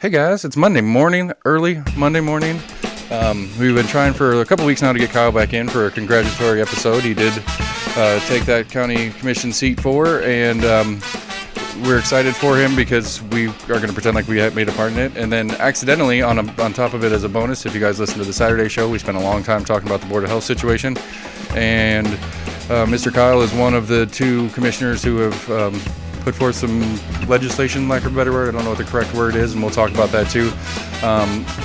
Hey guys, it's Monday morning, early Monday morning. We've been trying for a couple weeks now to get Kyle back in for a congratulatory episode. He did take that county commission seat and we're excited for him because we are going to pretend like we had made a part in it. And then accidentally, on top of it as a bonus, if you guys listen to the Saturday show, we spent a long time talking about the Board of Health situation. And Mr. Kyle is one of the two commissioners who have put forth some legislation, lack of a better word, I don't know what the correct word is, and we'll talk about that too,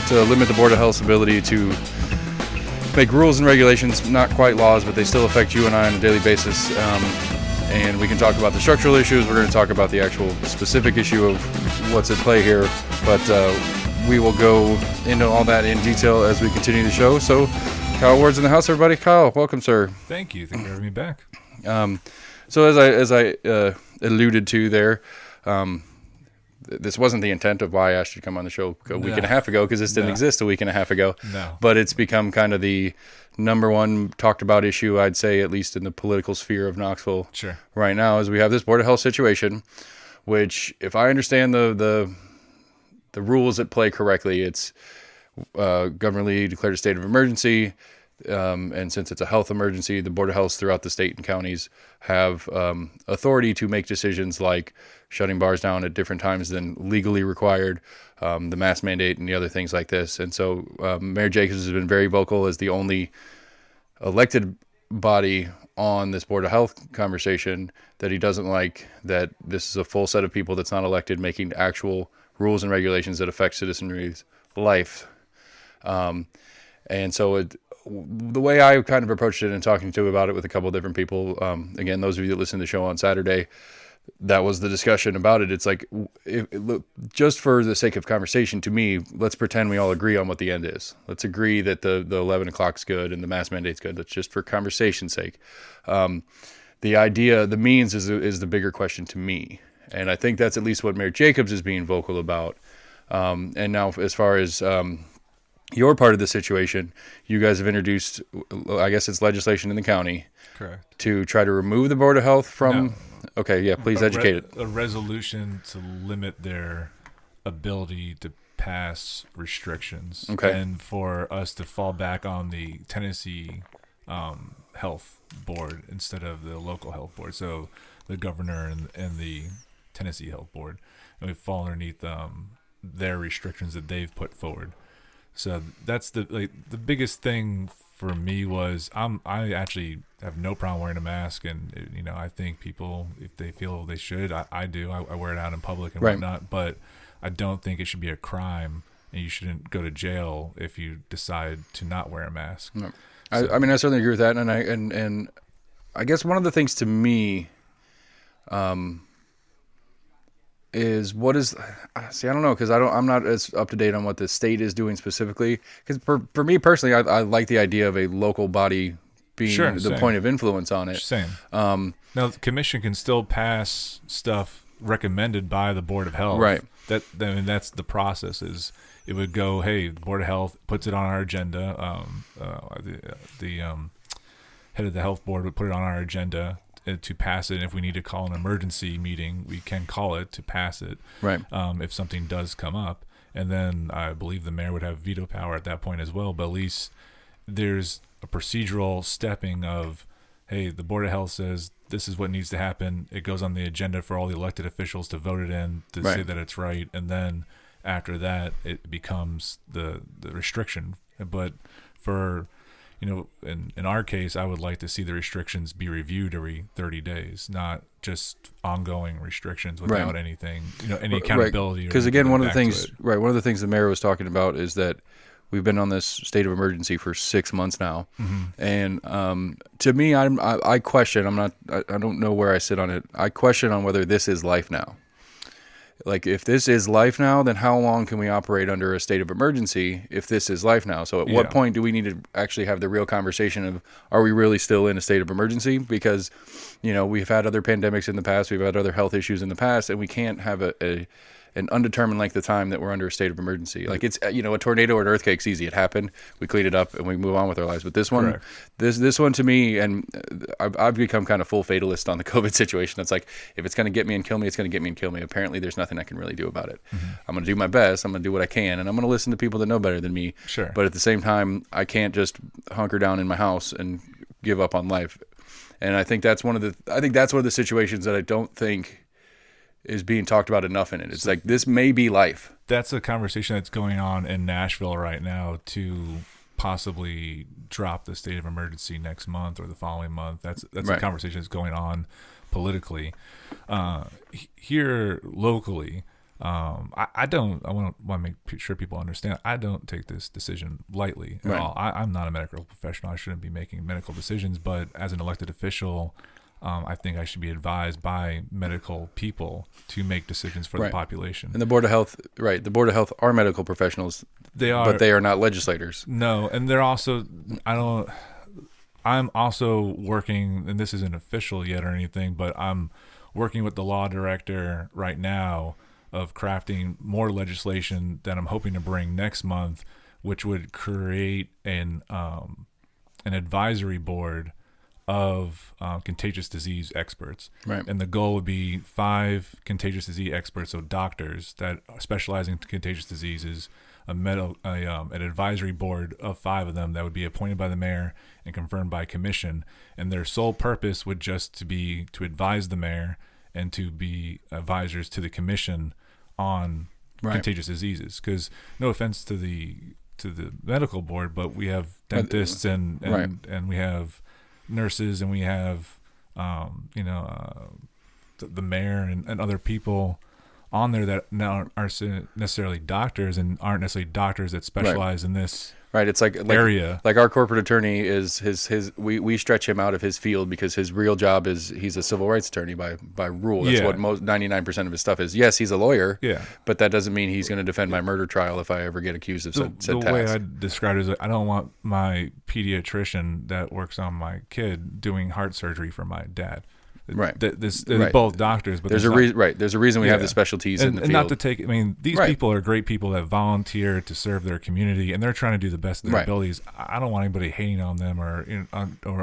to limit the Board of Health's ability to make rules and regulations, not quite laws, but they still affect you and I on a daily basis. And we can talk about the structural issues. We're going to talk about the actual specific issue of what's at play here, but we will go into all that in detail as we continue the show. So, Kyle Ward's in the house, everybody. Kyle, welcome, sir. Thank you. Thank you for having me back. So as I alluded to there, this wasn't the intent of why I asked you to come on the show a week and a half ago, because this didn't exist a week and a half ago. No. But it's become kind of the number one talked about issue, I'd say, at least in the political sphere of Knoxville right now, is we have this Board of Health situation, which, if I understand the rules at play correctly, it's governmentally declared a state of emergency. And since it's a health emergency, the Board of Health throughout the state and counties have authority to make decisions like shutting bars down at different times than legally required, the mask mandate and the other things like this. And so Mayor Jacobs has been very vocal as the only elected body on this Board of Health conversation that he doesn't like that this is a full set of people that's not elected making actual rules and regulations that affect citizenry's life. And so the way I kind of approached it and talking to about it with a couple of different people, again, those of you that listen to the show on Saturday, that was the discussion about it. It's like, look, just for the sake of conversation, to me, let's pretend we all agree on what the end is. Let's agree that the 11 o'clock's good and the mask mandate's good. That's just for conversation's sake. The idea, the means is the bigger question to me. And I think that's at least what Mayor Jacobs is being vocal about. And now as far as your part of the situation, you guys have introduced, I guess it's legislation in the county. Correct. To try to remove the Board of Health from... No. Okay, yeah, please educate it. A resolution to limit their ability to pass restrictions. Okay. And for us to fall back on the Tennessee health board instead of the local health board. So the governor and the Tennessee health board. And we fall underneath their restrictions that they've put forward. So that's the biggest thing for me was I actually have no problem wearing a mask, and I think people, if they feel they should, I do. I wear it out in public and whatnot, but I don't think it should be a crime, and you shouldn't go to jail if you decide to not wear a mask. No. So, I mean, I certainly agree with that, and I guess one of the things to me, is what is, see, I don't know, because I'm not as up to date on what the state is doing specifically. Because for me personally, I like the idea of a local body being the point of influence on it. Same. Now the commission can still pass stuff recommended by the Board of Health. Right. That's the process. Is it would go, hey, the Board of Health puts it on our agenda. The head of the health board would put it on our agenda to pass it. And if we need to call an emergency meeting, we can call it to pass it. Right. If something does come up, and then I believe the mayor would have veto power at that point as well. But at least there's a procedural stepping of, hey, the Board of Health says this is what needs to happen. It goes on the agenda for all the elected officials to vote it in to say that it's right, and then after that, it becomes the restriction. But for in our case, I would like to see the restrictions be reviewed every 30 days, not just ongoing restrictions without anything, any accountability. Because again, one of the things the mayor was talking about is that we've been on this state of emergency for 6 months now, and to me, I question. I don't know where I sit on it. I question on whether this is life now. Like, if this is life now, then how long can we operate under a state of emergency if this is life now? So at what point do we need to actually have the real conversation of, are we really still in a state of emergency? Because, we've had other pandemics in the past, we've had other health issues in the past, and we can't have an undetermined length of time that we're under a state of emergency. Like it's, a tornado or an earthquake's easy. It happened. We cleaned it up and we move on with our lives. But this one, Correct. this one to me, and I've become kind of full fatalist on the COVID situation. It's like, if it's going to get me and kill me, it's going to get me and kill me. Apparently there's nothing I can really do about it. I'm going to do my best. I'm going to do what I can, and I'm going to listen to people that know better than me. Sure. But at the same time, I can't just hunker down in my house and give up on life. And I think that's one of the situations that I don't think is being talked about enough in it. It's like, this may be life. That's a conversation that's going on in Nashville right now to possibly drop the state of emergency next month or the following month. That's Right. a conversation that's going on politically. Here locally, I want to make sure people understand, I don't take this decision lightly at Right. all. I'm not a medical professional. I shouldn't be making medical decisions, but as an elected official, I think I should be advised by medical people to make decisions for Right. the population. And the Board of Health, right? The Board of Health are medical professionals, They are, but they are not legislators. no, and they're also, I'm also working, and this isn't official yet or anything, but I'm working with the law director right now of crafting more legislation that I'm hoping to bring next month, which would create an advisory board of contagious disease experts. Right. And the goal would be 5 contagious disease experts, so doctors that specialize in contagious diseases, an advisory board of 5 of them that would be appointed by the mayor and confirmed by commission. And their sole purpose would just to be to advise the mayor and to be advisors to the commission on Right. contagious diseases. Because no offense to the medical board, but we have dentists and Right. and we have nurses, and we have the mayor and other people on there that now aren't necessarily doctors and aren't necessarily doctors that specialize in this Right. It's like area. Like our corporate attorney is we stretch him out of his field because his real job is he's a civil rights attorney by rule. That's Yeah. what most 99% of his stuff is. Yes, he's a lawyer. Yeah. But that doesn't mean he's going to defend my murder trial if I ever get accused of said The way task. I describe it is, I don't want my pediatrician that works on my kid doing heart surgery for my dad. Right. They're Right. both doctors, but There's a reason. Right. There's a reason we have Yeah. the specialties in the and field. not to take, I mean, these Right. people are great people that volunteer to serve their community, and they're trying to do the best of their Right. abilities. I don't want anybody hating on them or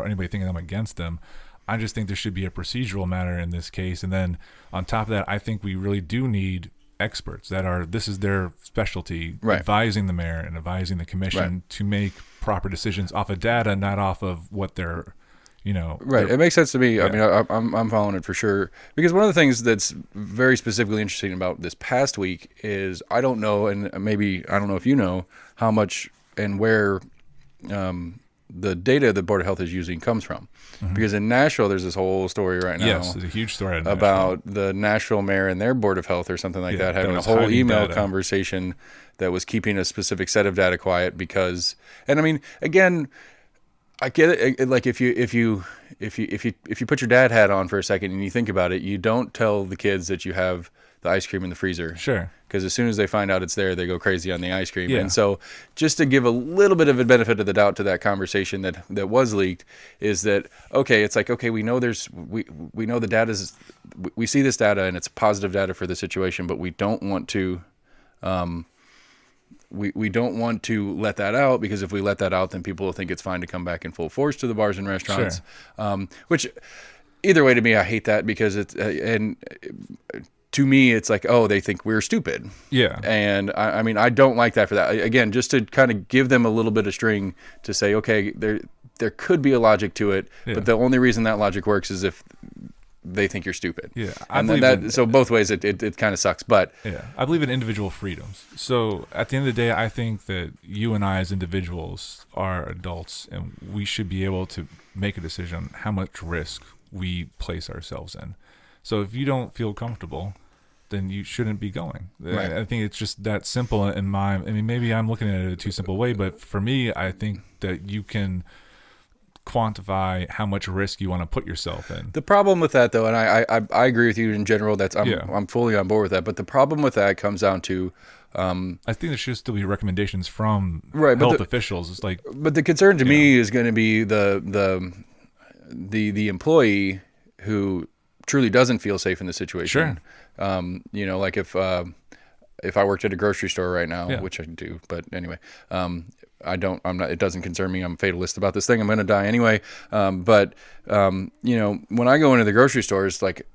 anybody thinking I'm against them. I just think there should be a procedural matter in this case. And then on top of that, I think we really do need experts this is their specialty, Right. advising the mayor and advising the commission Right. to make proper decisions off of data, not off of what they're, Right. It makes sense to me. I mean, I'm following it for sure. Because one of the things that's very specifically interesting about this past week is I don't know, and maybe I don't know if you know, how much and where the data the Board of Health is using comes from. Mm-hmm. Because in Nashville, there's this whole story right now. Yes, there's a huge story about the Nashville mayor and their Board of Health or something like Yeah, that having that a was whole hiding email data. conversation that was keeping a specific set of data quiet because, and I mean, again, I get it. Like if you put your dad hat on for a second and you think about it, you don't tell the kids that you have the ice cream in the freezer. Sure. Because as soon as they find out it's there, they go crazy on the ice cream. Yeah. And so just to give a little bit of a benefit of the doubt to that conversation that was leaked is that, okay, it's like, okay, we know we know the data is, we see this data and it's positive data for the situation, but we don't want to, we don't want to let that out because if we let that out, then people will think it's fine to come back in full force to the bars and restaurants. Sure. Which either way to me, I hate that because it's, and to me, it's like, oh, they think we're stupid. Yeah. And I mean, I don't like that for that. Again, just to kind of give them a little bit of string to say, okay, there could be a logic to it, Yeah. but the only reason that logic works is if they think you're stupid. Yeah. And then so both ways, it kind of sucks. But Yeah, I believe in individual freedoms. So at the end of the day, I think that you and I as individuals are adults, and we should be able to make a decision on how much risk we place ourselves in. So if you don't feel comfortable, then you shouldn't be going. Right. I think it's just that simple I mean, maybe I'm looking at it a too simple way, but for me, I think that you can quantify how much risk you want to put yourself in. the problem with that, though, and I agree with you in general, Yeah. I'm fully on board with that. But the problem with that comes down to, I think there should still be recommendations from Right, but health officials. It's like, but the concern to me is going to be the employee who truly doesn't feel safe in the situation. Sure. Like if if I worked at a grocery store right now, Yeah. which I do, but anyway, I'm not, it doesn't concern me. I'm a fatalist about this thing. I'm going to die anyway. When I go into the grocery stores, like,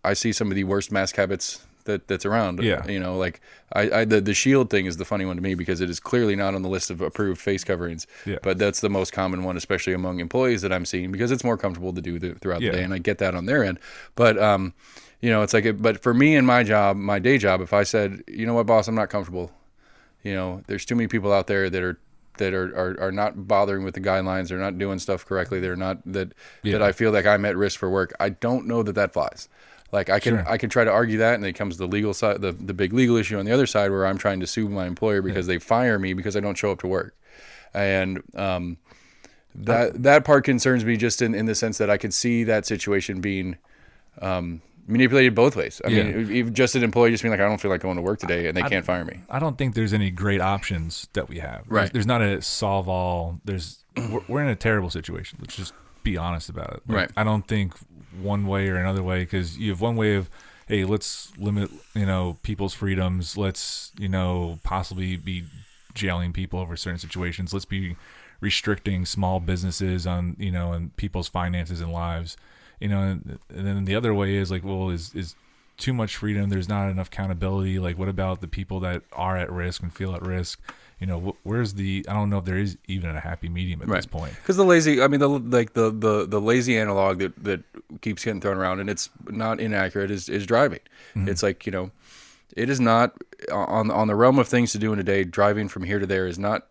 I see some of the worst mask habits that's around. Yeah. Like the shield thing is the funny one to me because it is clearly not on the list of approved face coverings, Yeah. but that's the most common one, especially among employees that I'm seeing because it's more comfortable to do throughout the day. And I get that on their end, but, it's like, but for me and my job, my day job, if I said, you know what, boss, I'm not comfortable. There's too many people out there that are not bothering with the guidelines. They're not doing stuff correctly. They're not that I feel like I'm at risk for work. I don't know that flies. Like I can try to argue that, and then comes the legal side, the big legal issue on the other side where I'm trying to sue my employer because they fire me because I don't show up to work. And that part concerns me just in the sense that I could see that situation being manipulated both ways. I mean, even just an employee just being like, I don't feel like going to work today, and they can't fire me. I don't think there's any great options that we have. Right. There's not a solve all. We're in a terrible situation. Let's just be honest about it. Like, Right. I don't think one way or another way, because you have one way of, hey, let's limit, people's freedoms. Let's, possibly be jailing people over certain situations. Let's be restricting small businesses on, and people's finances and lives. And then the other way is like, well, is too much freedom. There's not enough accountability. Like, what about the people that are at risk and feel at risk? Where's I don't know if there is even a happy medium at this point. Because the lazy analog that keeps getting thrown around, and it's not inaccurate, is driving. Mm-hmm. It's like, it is not on the realm of things to do in a day. Driving from here to there is not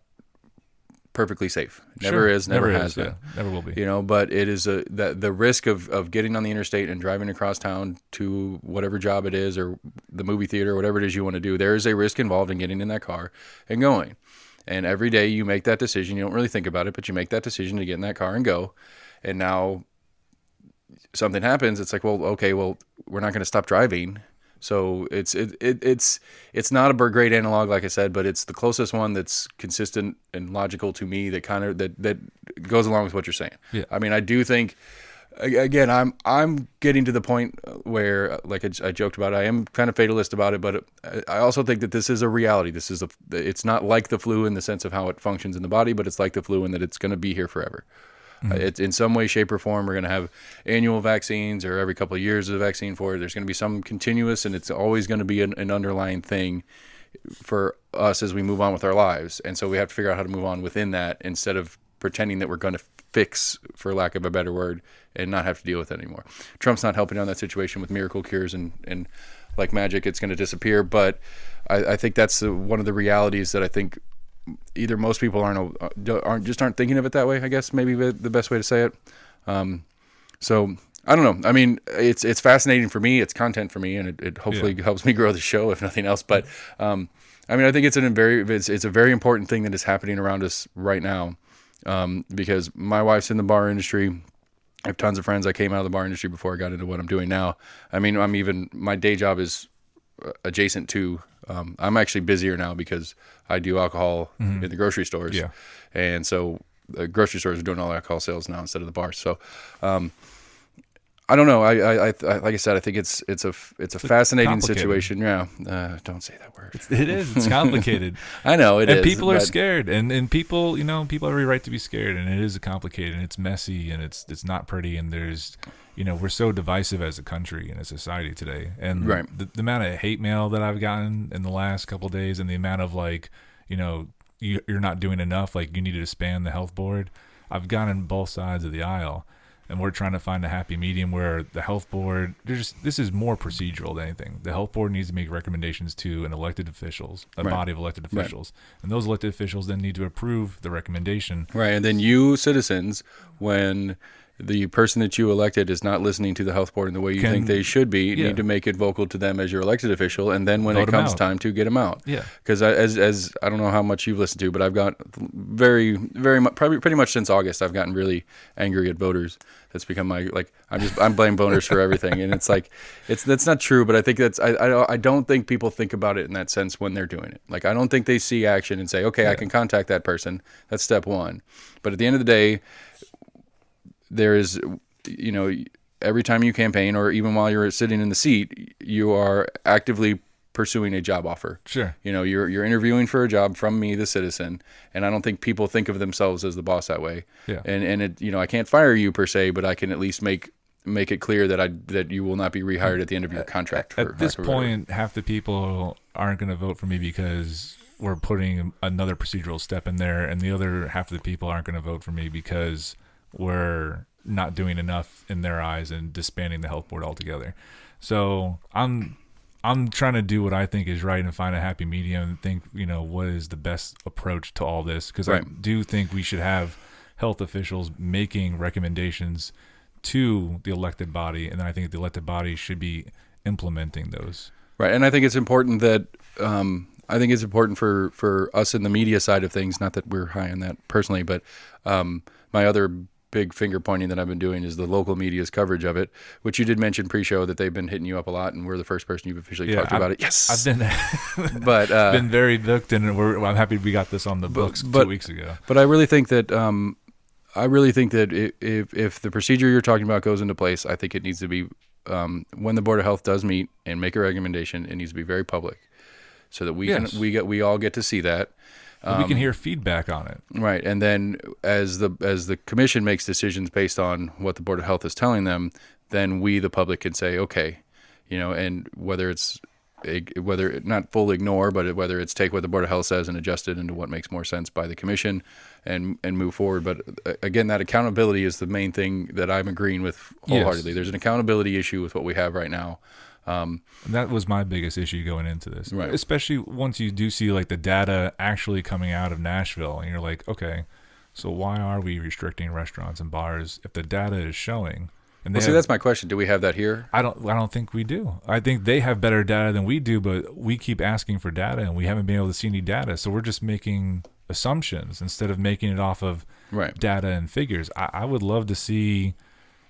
perfectly safe. Never is, never has been. Yeah, never will be. But it is the risk of getting on the interstate and driving across town to whatever job it is, or the movie theater, whatever it is you want to do. There is a risk involved in getting in that car and going. And every day you make that decision. You don't really think about it, but you make that decision to get in that car and go. And now something happens. It's like, well, okay, we're not going to stop driving. So it's not a great analog, like I said, but it's the closest one that's consistent and logical to me. That kind of that goes along with what you're saying. Yeah. I mean, I do think, again, I'm getting to the point where, like I joked about, I am kind of fatalist about it, but I also think that this is a reality. It's not like the flu in the sense of how it functions in the body, but it's like the flu in that it's going to be here forever. Mm-hmm. It's in some way, shape, or form. We're going to have annual vaccines, or every couple of years a vaccine for it. There's going to be some continuous, and it's always going to be an underlying thing for us as we move on with our lives. And so we have to figure out how to move on within that, instead of pretending that we're going to fix, for lack of a better word, and not have to deal with it anymore. Trump's not helping on that situation with miracle cures and like magic, it's going to disappear. But I think that's one of the realities that I think either most people aren't thinking of it that way. I guess maybe the best way to say it. So I don't know. I mean, it's fascinating for me. It's content for me, and it hopefully helps me grow the show, if nothing else. But I mean, I think it's a very important thing that is happening around us right now. Because my wife's in the bar industry. I have tons of friends. I came out of the bar industry before I got into what I'm doing now. I mean, my day job is adjacent to, I'm actually busier now because I do alcohol in the grocery stores. Yeah. And so the grocery stores are doing all the alcohol sales now instead of the bars. So, I don't know. I like I said, I think it's a fascinating situation. Yeah. Don't say that word. It is. It's complicated. I know it is. And people are scared, and people, people have every right to be scared, and it is complicated, and it's messy, and it's not pretty, and there's, we're so divisive as a country and a society today, and the amount of hate mail that I've gotten in the last couple of days, and the amount of like, you're not doing enough, like you need to disband the health board. I've gotten both sides of the aisle. And we're trying to find a happy medium where the health board, this is more procedural than anything. The health board needs to make recommendations to an elected officials, a body of elected officials. Right. And those elected officials then need to approve the recommendation. Right. And then you citizens, when the person that you elected is not listening to the health board in the way you think they should be, you need to make it vocal to them as your elected official, and then when it comes time to get them out. Yeah. Because as I don't know how much you've listened to, but I've got very, very much, probably pretty much since August, I've gotten really angry at voters. That's become my, like, I'm blaming voters for everything, and it's like, that's not true. But I think I don't think people think about it in that sense when they're doing it. Like, I don't think they see action and say, okay, I can contact that person. That's step one. But at the end of the day, there is, every time you campaign, or even while you're sitting in the seat, you are actively pursuing a job offer. Sure. You know, you're interviewing for a job from me, the citizen, and I don't think people think of themselves as the boss that way. Yeah. And it, you know, I can't fire you per se, but I can at least make it clear that you will not be rehired at the end of your contract. At this point, half the people aren't going to vote for me because we're putting another procedural step in there, and the other half of the people aren't going to vote for me because we're not doing enough in their eyes and disbanding the health board altogether. So I'm trying to do what I think is right and find a happy medium and think, you know, what is the best approach to all this? Because I do think we should have health officials making recommendations to the elected body, and then I think the elected body should be implementing those. Right, and I think it's important that for us in the media side of things, not that we're high on that personally, but my other big finger pointing that I've been doing is the local media's coverage of it, which you did mention pre-show that they've been hitting you up a lot, and we're the first person you've officially talked about it. Yes, I've been very hooked, and I'm happy we got this on the books 2 weeks ago. But I really think that if the procedure you're talking about goes into place, I think it needs to be when the Board of Health does meet and make a recommendation, it needs to be very public, so that we all get to see that. We can hear feedback on it. Right, and then as the commission makes decisions based on what the Board of Health is telling them, then we, the public, can say, okay, you know, and whether not fully ignore, but whether it's take what the Board of Health says and adjust it into what makes more sense by the commission and move forward. But again, that accountability is the main thing that I'm agreeing with wholeheartedly. Yes. There's an accountability issue with what we have right now. And that was my biggest issue going into this, right. Especially once you do see like the data actually coming out of Nashville, and you're like, okay, so why are we restricting restaurants and bars if the data is showing? And that's my question. Do we have that here? I don't think we do. I think they have better data than we do, but we keep asking for data, and we haven't been able to see any data. So we're just making assumptions instead of making it off of data and figures. I would love to see.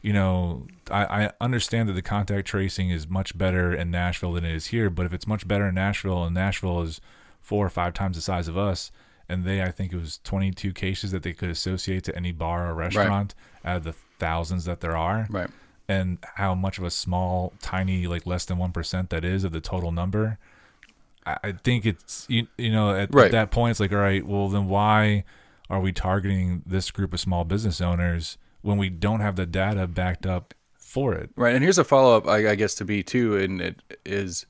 You know, I understand that the contact tracing is much better in Nashville than it is here, but if it's much better in Nashville, and Nashville is 4 or 5 times the size of us, and I think it was 22 cases that they could associate to any bar or restaurant out of the thousands that there are, and how much of a small, tiny, like less than 1% that is of the total number. I think it's, at that point, it's like, all right, well, then why are we targeting this group of small business owners when we don't have the data backed up for it? Right, and here's a follow-up, I guess, to be too, and it is,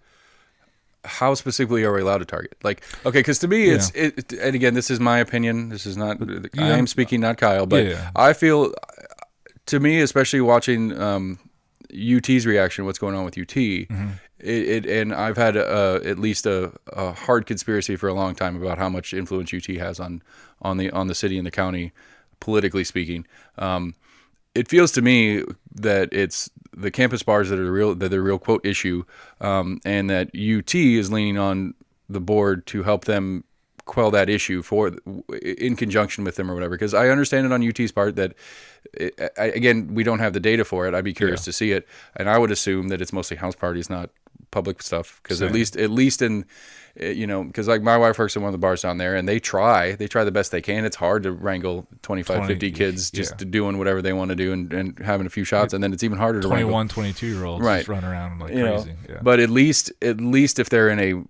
how specifically are we allowed to target? Like, okay, because to me, and again, this is my opinion. This is not, I am speaking, not Kyle, but I feel, to me, especially watching UT's reaction, what's going on with UT, and I've had at least a hard conspiracy for a long time about how much influence UT has on the city and the county, politically speaking. It feels to me that it's the campus bars that are the real quote issue, and that UT is leaning on the board to help them quell that issue in conjunction with them or whatever. Because I understand it on UT's part that, again, we don't have the data for it. I'd be curious to see it, and I would assume that it's mostly house parties, not public stuff. Because at least in, because like my wife works in one of the bars down there, and they try the best they can. It's hard to wrangle 50 kids just doing whatever they want to do and having a few shots, and then it's even harder to 21, 22-year-olds just run around like crazy. But at least if they're in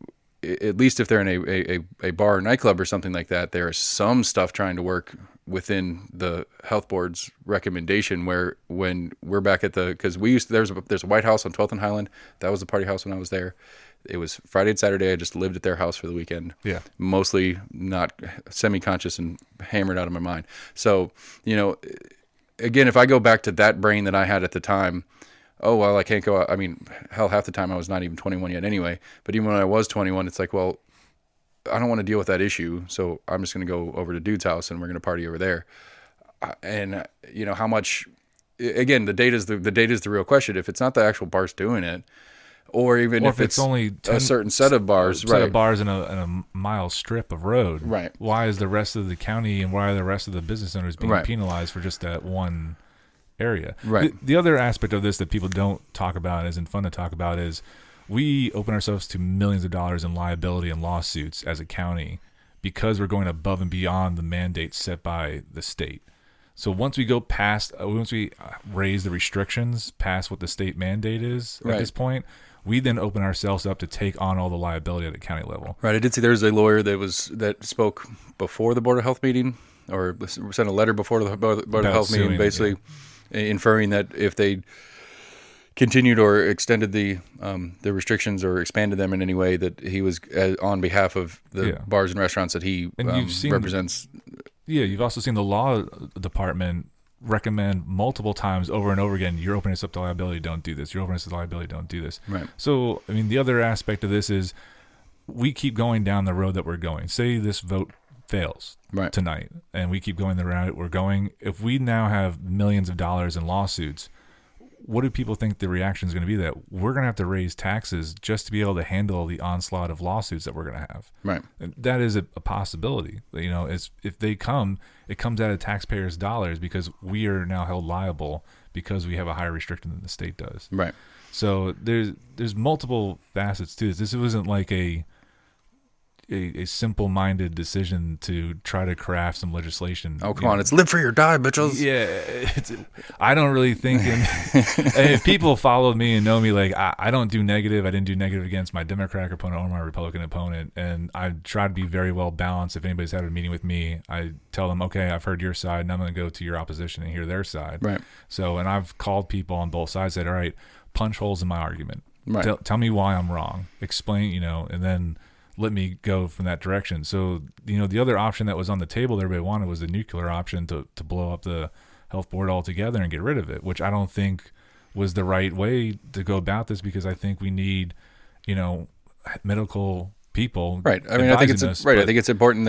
a bar or nightclub or something like that, there is some stuff trying to work within the health board's recommendation, where when we're back at because there's a White House on 12th and Highland. That was the party house when I was there. It was Friday and Saturday. I just lived at their house for the weekend. Yeah. Mostly not semi-conscious and hammered out of my mind. So, again, if I go back to that brain that I had at the time, oh, well, I can't go out. I mean, hell, half the time I was not even 21 yet anyway. But even when I was 21, it's like, well, I don't want to deal with that issue. So I'm just going to go over to dude's house and we're going to party over there. And, how much, again, the data is the real question. If it's not the actual bars doing it, or if it's only a certain set of bars, of bars in a mile strip of road, right? Why is the rest of the county and why are the rest of the business owners being penalized for just that one area? Right. The other aspect of this that people don't talk about and isn't fun to talk about is we open ourselves to millions of dollars in liability and lawsuits as a county because we're going above and beyond the mandates set by the state. So once we raise the restrictions past what the state mandate is at this point, we then open ourselves up to take on all the liability at the county level. Right. I did see there was a lawyer that spoke before the Board of Health meeting, or sent a letter before the Board of Health meeting, basically inferring that if they continued or extended the restrictions or expanded them in any way, that he was on behalf of the bars and restaurants that he represents. You've also seen the law department recommend multiple times over and over again, you're opening us up to liability, don't do this. You're opening us to liability, don't do this. Right. So, I mean, the other aspect of this is we keep going down the road that we're going. Say this vote fails tonight, and we keep going the route we're going. If we now have millions of dollars in lawsuits, what do people think the reaction is going to be? That we're going to have to raise taxes just to be able to handle the onslaught of lawsuits that we're going to have. Right. And that is a possibility. You know, if they come, it comes out of taxpayers' dollars because we are now held liable because we have a higher restriction than the state does. Right. So there's multiple facets to this. This wasn't like a simple-minded decision to try to craft some legislation. Oh, come on. It's live free or die, bitches. Yeah. I don't really think... if people follow me and know me, like, I don't do negative. I didn't do negative against my Democratic opponent or my Republican opponent. And I try to be very well balanced. If anybody's had a meeting with me, I tell them, okay, I've heard your side, and I'm going to go to your opposition and hear their side. Right. So, and I've called people on both sides, said, all right, punch holes in my argument. Right. Tell me why I'm wrong. Explain, and then let me go from that direction. So, the other option that was on the table that everybody wanted was the nuclear option to blow up the health board altogether and get rid of it, which I don't think was the right way to go about this, because I think we need, medical people. Right. I mean, I think it's right. I think it's important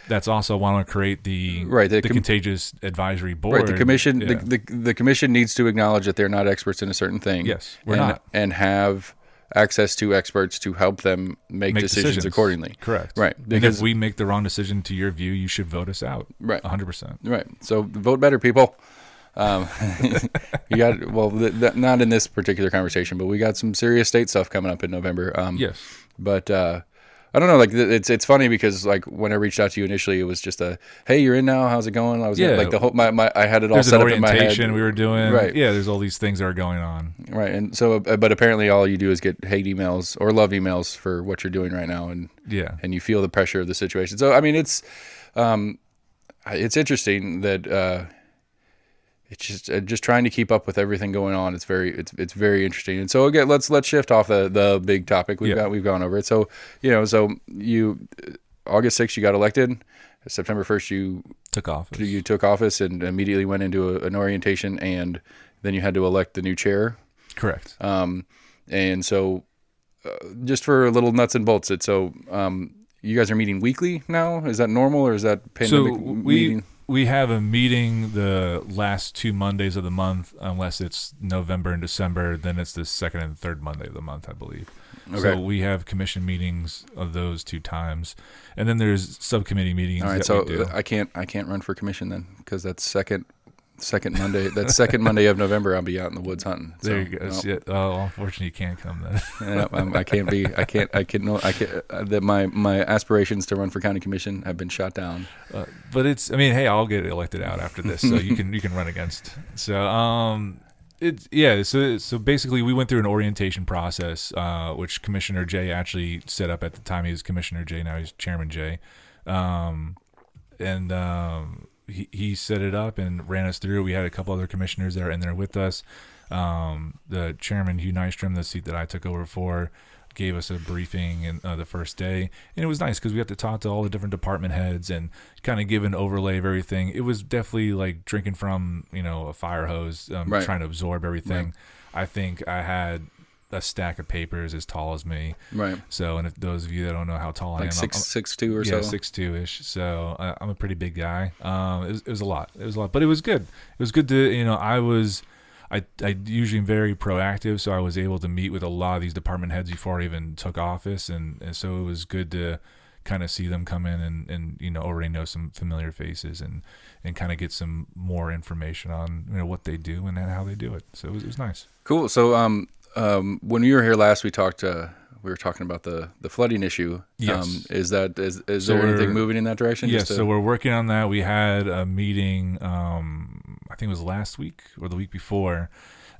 that's also why I want to create the contagious advisory board. Right. The commission, the commission needs to acknowledge that they're not experts in a certain thing. Yes, we're not. And have access to experts to help them make decisions accordingly. Correct. Right. Because and if we make the wrong decision to your view, you should vote us out. Right. 100%. Right. So vote better, people. You got not in this particular conversation, but we got some serious state stuff coming up in November. Yes. But I don't know. Like it's funny because like when I reached out to you initially, it was just hey, you're in now. How's it going? I was like the whole I had it all set up in my head. There's an orientation we were doing. Right. Yeah. There's all these things that are going on. Right. And so, but apparently, all you do is get hate emails or love emails for what you're doing right now, and you feel the pressure of the situation. So I mean, it's interesting that. It's just trying to keep up with everything going on. It's very interesting. And so again, let's shift off the big topic. We've gone over it. So you August 6th you got elected. September 1st you took office. You took office and immediately went into an orientation, and then you had to elect the new chair. Correct. And so just for a little nuts and bolts, you guys are meeting weekly now. Is that normal, or is that pandemic meeting? We have a meeting the last 2 Mondays of the month, unless it's November and December. Then it's the second and third Monday of the month, I believe. Okay. So we have commission meetings of those 2 times, and then there's subcommittee meetings. All right, so we do. I can't run for commission then, because that's second Monday. That's second Monday of November. I'll be out in the woods hunting. There you go. Unfortunately, you can't come then. I can't be. I can't. That my aspirations to run for county commission have been shot down. But it's. I mean, hey, I'll get elected out after this, so you can run against. So So basically, we went through an orientation process, which Commissioner Jay actually set up at the time. He was Commissioner Jay. Now he's Chairman Jay, He set it up and ran us through. We had a couple other commissioners that are in there with us. The chairman, Hugh Nystrom, the seat that I took over for, gave us a briefing in the first day. And it was nice because we got to talk to all the different department heads and kind of give an overlay of everything. It was definitely like drinking from, a fire hose, trying to absorb everything. Right. I think I had a stack of papers as tall as me. Right. So, and if those of you that don't know how tall I am, 6'2" or so. Yeah, 6'2"-ish. So I'm a pretty big guy. It was a lot. But it was good. It was good to, I usually am very proactive, so I was able to meet with a lot of these department heads before I even took office, and so it was good to kind of see them come in and already know some familiar faces and kind of get some more information on what they do and how they do it. So it was nice. Cool. So when we were here last, we were talking about the flooding issue. Yes. Is there anything moving in that direction? Yes. So we're working on that. We had a meeting, I think it was last week or the week before,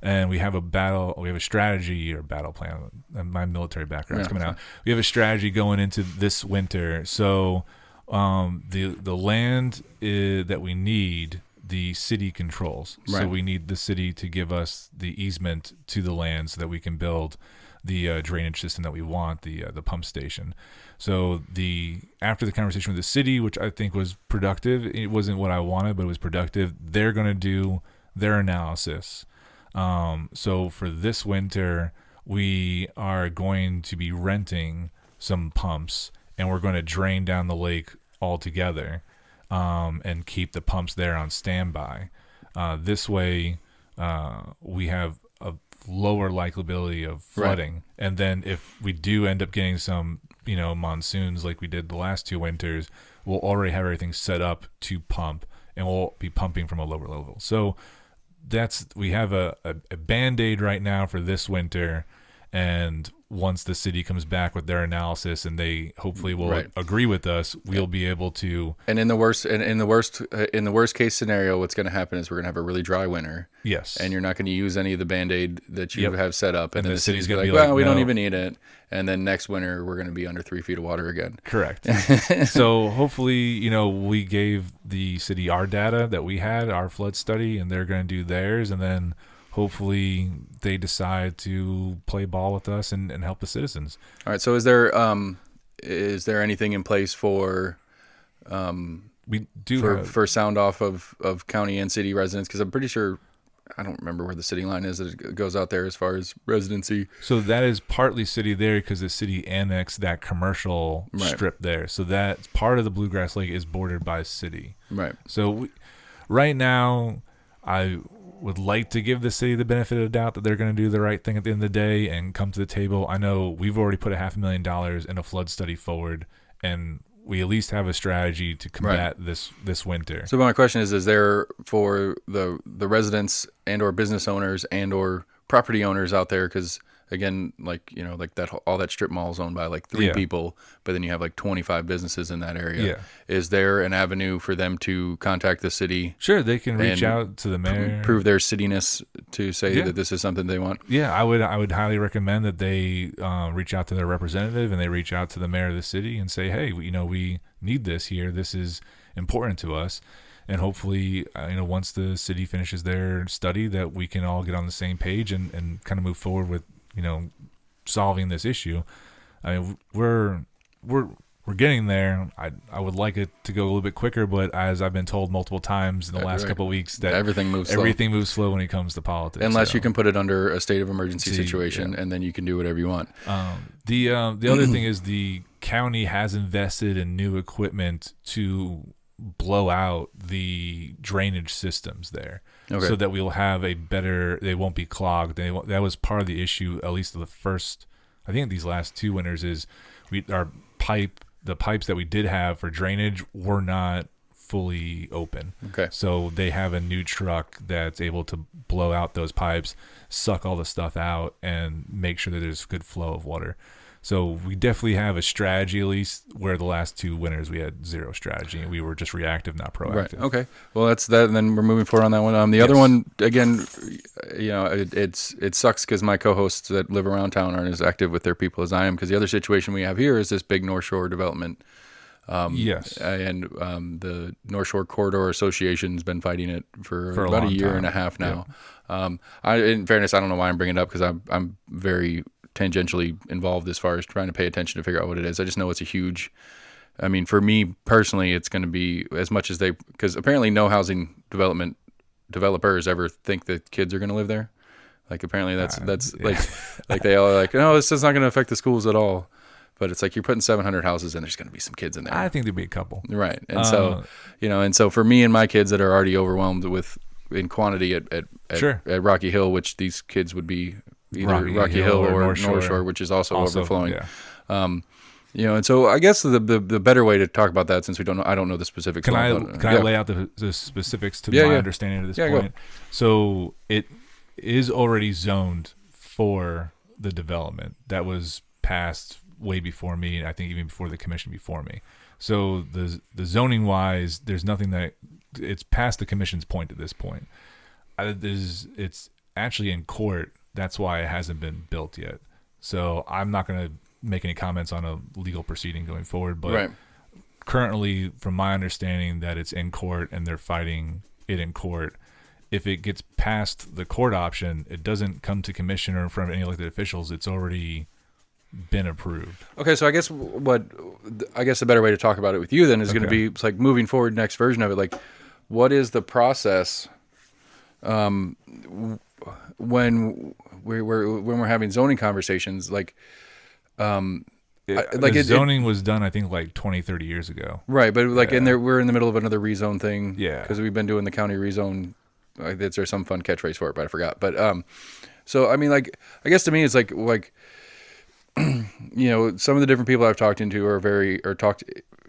and we have a strategy or battle plan. My military background's coming out. We have a strategy going into this winter. So the land that we need, the city controls. Right. So we need the city to give us the easement to the land so that we can build the drainage system that we want, the pump station. So after the conversation with the city, which I think was productive, it wasn't what I wanted, but it was productive. They're going to do their analysis. So for this winter, we are going to be renting some pumps, and we're going to drain down the lake altogether, and keep the pumps there on standby. This way, we have a lower likelihood of flooding. Right. And then if we do end up getting some, monsoons like we did the last 2 winters, we'll already have everything set up to pump, and we'll be pumping from a lower level. So we have a Band-Aid right now for this winter, and once the city comes back with their analysis and they hopefully will agree with us, we'll be able to. And in the worst case scenario, what's going to happen is we're going to have a really dry winter. Yes. And you're not going to use any of the Band-Aid that you have set up, and then the city's going to be like, well, we don't even need it. And then next winter we're going to be under 3 feet of water again. Correct. So hopefully, we gave the city our data that we had, our flood study, and they're going to do theirs, and then hopefully they decide to play ball with us and help the citizens. All right. So is there anything in place for we do for sound off of county and city residents? Because I'm pretty sure, I don't remember where the city line is that it goes out there as far as residency. So that is partly city there because the city annexed that commercial strip there. So that part of the Bluegrass Lake is bordered by city. Right. So right now, I would like to give the city the benefit of the doubt that they're going to do the right thing at the end of the day and come to the table. I know we've already put $500,000 in a flood study forward, and we at least have a strategy to combat this winter. So my question is there for the residents and or business owners and or property owners out there, because again, like that all that strip mall is owned by like 3 people, but then you have like 25 businesses in that area. Yeah. Is there an avenue for them to contact the city? Sure, they can reach out to the mayor, prove their cityness to say that this is something they want. Yeah, I would highly recommend that they reach out to their representative and they reach out to the mayor of the city and say, hey, we need this here. This is important to us. And hopefully, once the city finishes their study, that we can all get on the same page and kind of move forward with solving this issue. I mean, we're getting there. I would like it to go a little bit quicker, but as I've been told multiple times in the last couple of weeks, that everything moves slow when it comes to politics. Unless you can put it under a state of emergency situation, and then you can do whatever you want. The other thing is the county has invested in new equipment to blow out the drainage systems there. Okay. So that we'll have they won't be clogged. That was part of the issue, at least I think these last 2 winters, is the pipes that we did have for drainage were not fully open. Okay. So they have a new truck that's able to blow out those pipes, suck all the stuff out, and make sure that there's good flow of water. So we definitely have a strategy, at least, where the last 2 winters we had zero strategy and we were just reactive, not proactive. Right. Okay. Well, that's that. And then we're moving forward on that one. The other one, again, it sucks because my co-hosts that live around town aren't as active with their people as I am. Because the other situation we have here is this big North Shore development. Yes. And the North Shore Corridor Association has been fighting it for about a year and a half now. Yeah. In fairness, I don't know why I'm bringing it up, because I'm very tangentially involved as far as trying to pay attention to figure out what it is. I just know it's a huge, for me personally, it's going to be as much as because apparently no housing developers ever think that kids are going to live there. Like apparently that's like they all are like, no, this is not going to affect the schools at all. But it's like you're putting 700 houses and there's going to be some kids in there. I think there'd be a couple. Right. And so for me and my kids that are already overwhelmed in quantity at Rocky Hill, which these kids would be either Rocky Hill or North Shore, which is also overflowing. Yeah. And so I guess the better way to talk about that, since I don't know the specifics. Can I lay out the specifics to my understanding at this point? Go. So it is already zoned for the development that was passed way before me, and I think even before the commission before me. So the zoning wise, there's nothing that it's past the commission's point at this point. It's actually in court. That's why it hasn't been built yet. So I'm not going to make any comments on a legal proceeding going forward. But Right. currently, from my understanding, that it's in court and they're fighting it in court. If it gets past the court option, it doesn't come to commission or in front of any elected officials. It's already been approved. Okay, so I guess the better way to talk about it with you then is going to be it's like moving forward, next version of it. Like, what is the process when we're having zoning conversations? Like, Zoning was done, I think, like 20, 30 years ago. Right, but like we're in the middle of another rezone thing. Yeah, because we've been doing the county rezone. There's some fun catchphrase for it, but I forgot. But so I mean, like, I guess to me, it's like you know, some of the different people I've talked talked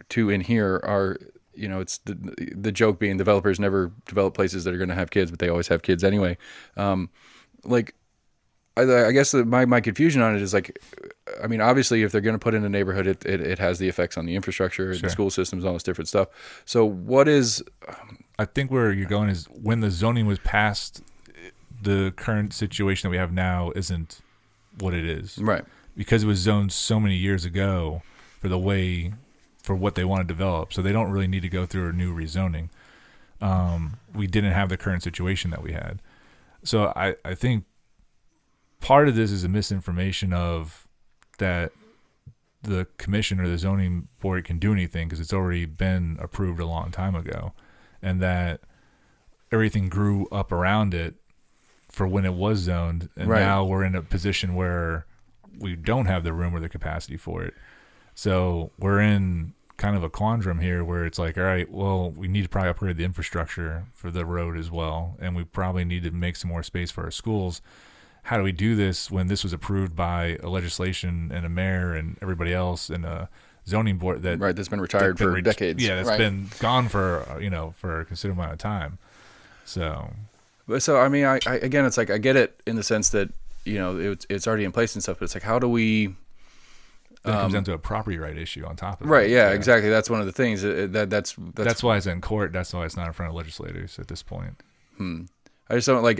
to in here are, you know, it's the joke being developers never develop places that are going to have kids, but they always have kids anyway. Like, I guess my confusion on it is like, I mean, obviously, if they're going to put in a neighborhood, it has the effects on the infrastructure, Sure. the school systems, all this different stuff. So what is... I think where you're going is when the zoning was passed, the current situation that we have now isn't what it is. Right. Because it was zoned so many years ago for what they want to develop. So they don't really need to go through a new rezoning. We didn't have the current situation that we had. So I think part of this is a misinformation of that the commission or the zoning board can do anything because it's already been approved a long time ago, and that everything grew up around it for when it was zoned, and right. Now we're in a position where we don't have the room or the capacity for it. So we're in kind of a quandrum here where it's like, all right, well, we need to probably upgrade the infrastructure for the road as well, and we probably need to make some more space for our schools. How do we do this when this was approved by a legislation and a mayor and everybody else and a zoning board that's been retired for decades? Yeah, that's been gone for for a considerable amount of time. So I mean, I again, it's like I get it in the sense that, you know, it's already in place and stuff, but it's like, how do we? It comes down to a property right issue on top of it. Right. Yeah. Exactly. That's one of the things that's why it's in court. That's why it's not in front of legislators at this point. I just don't like.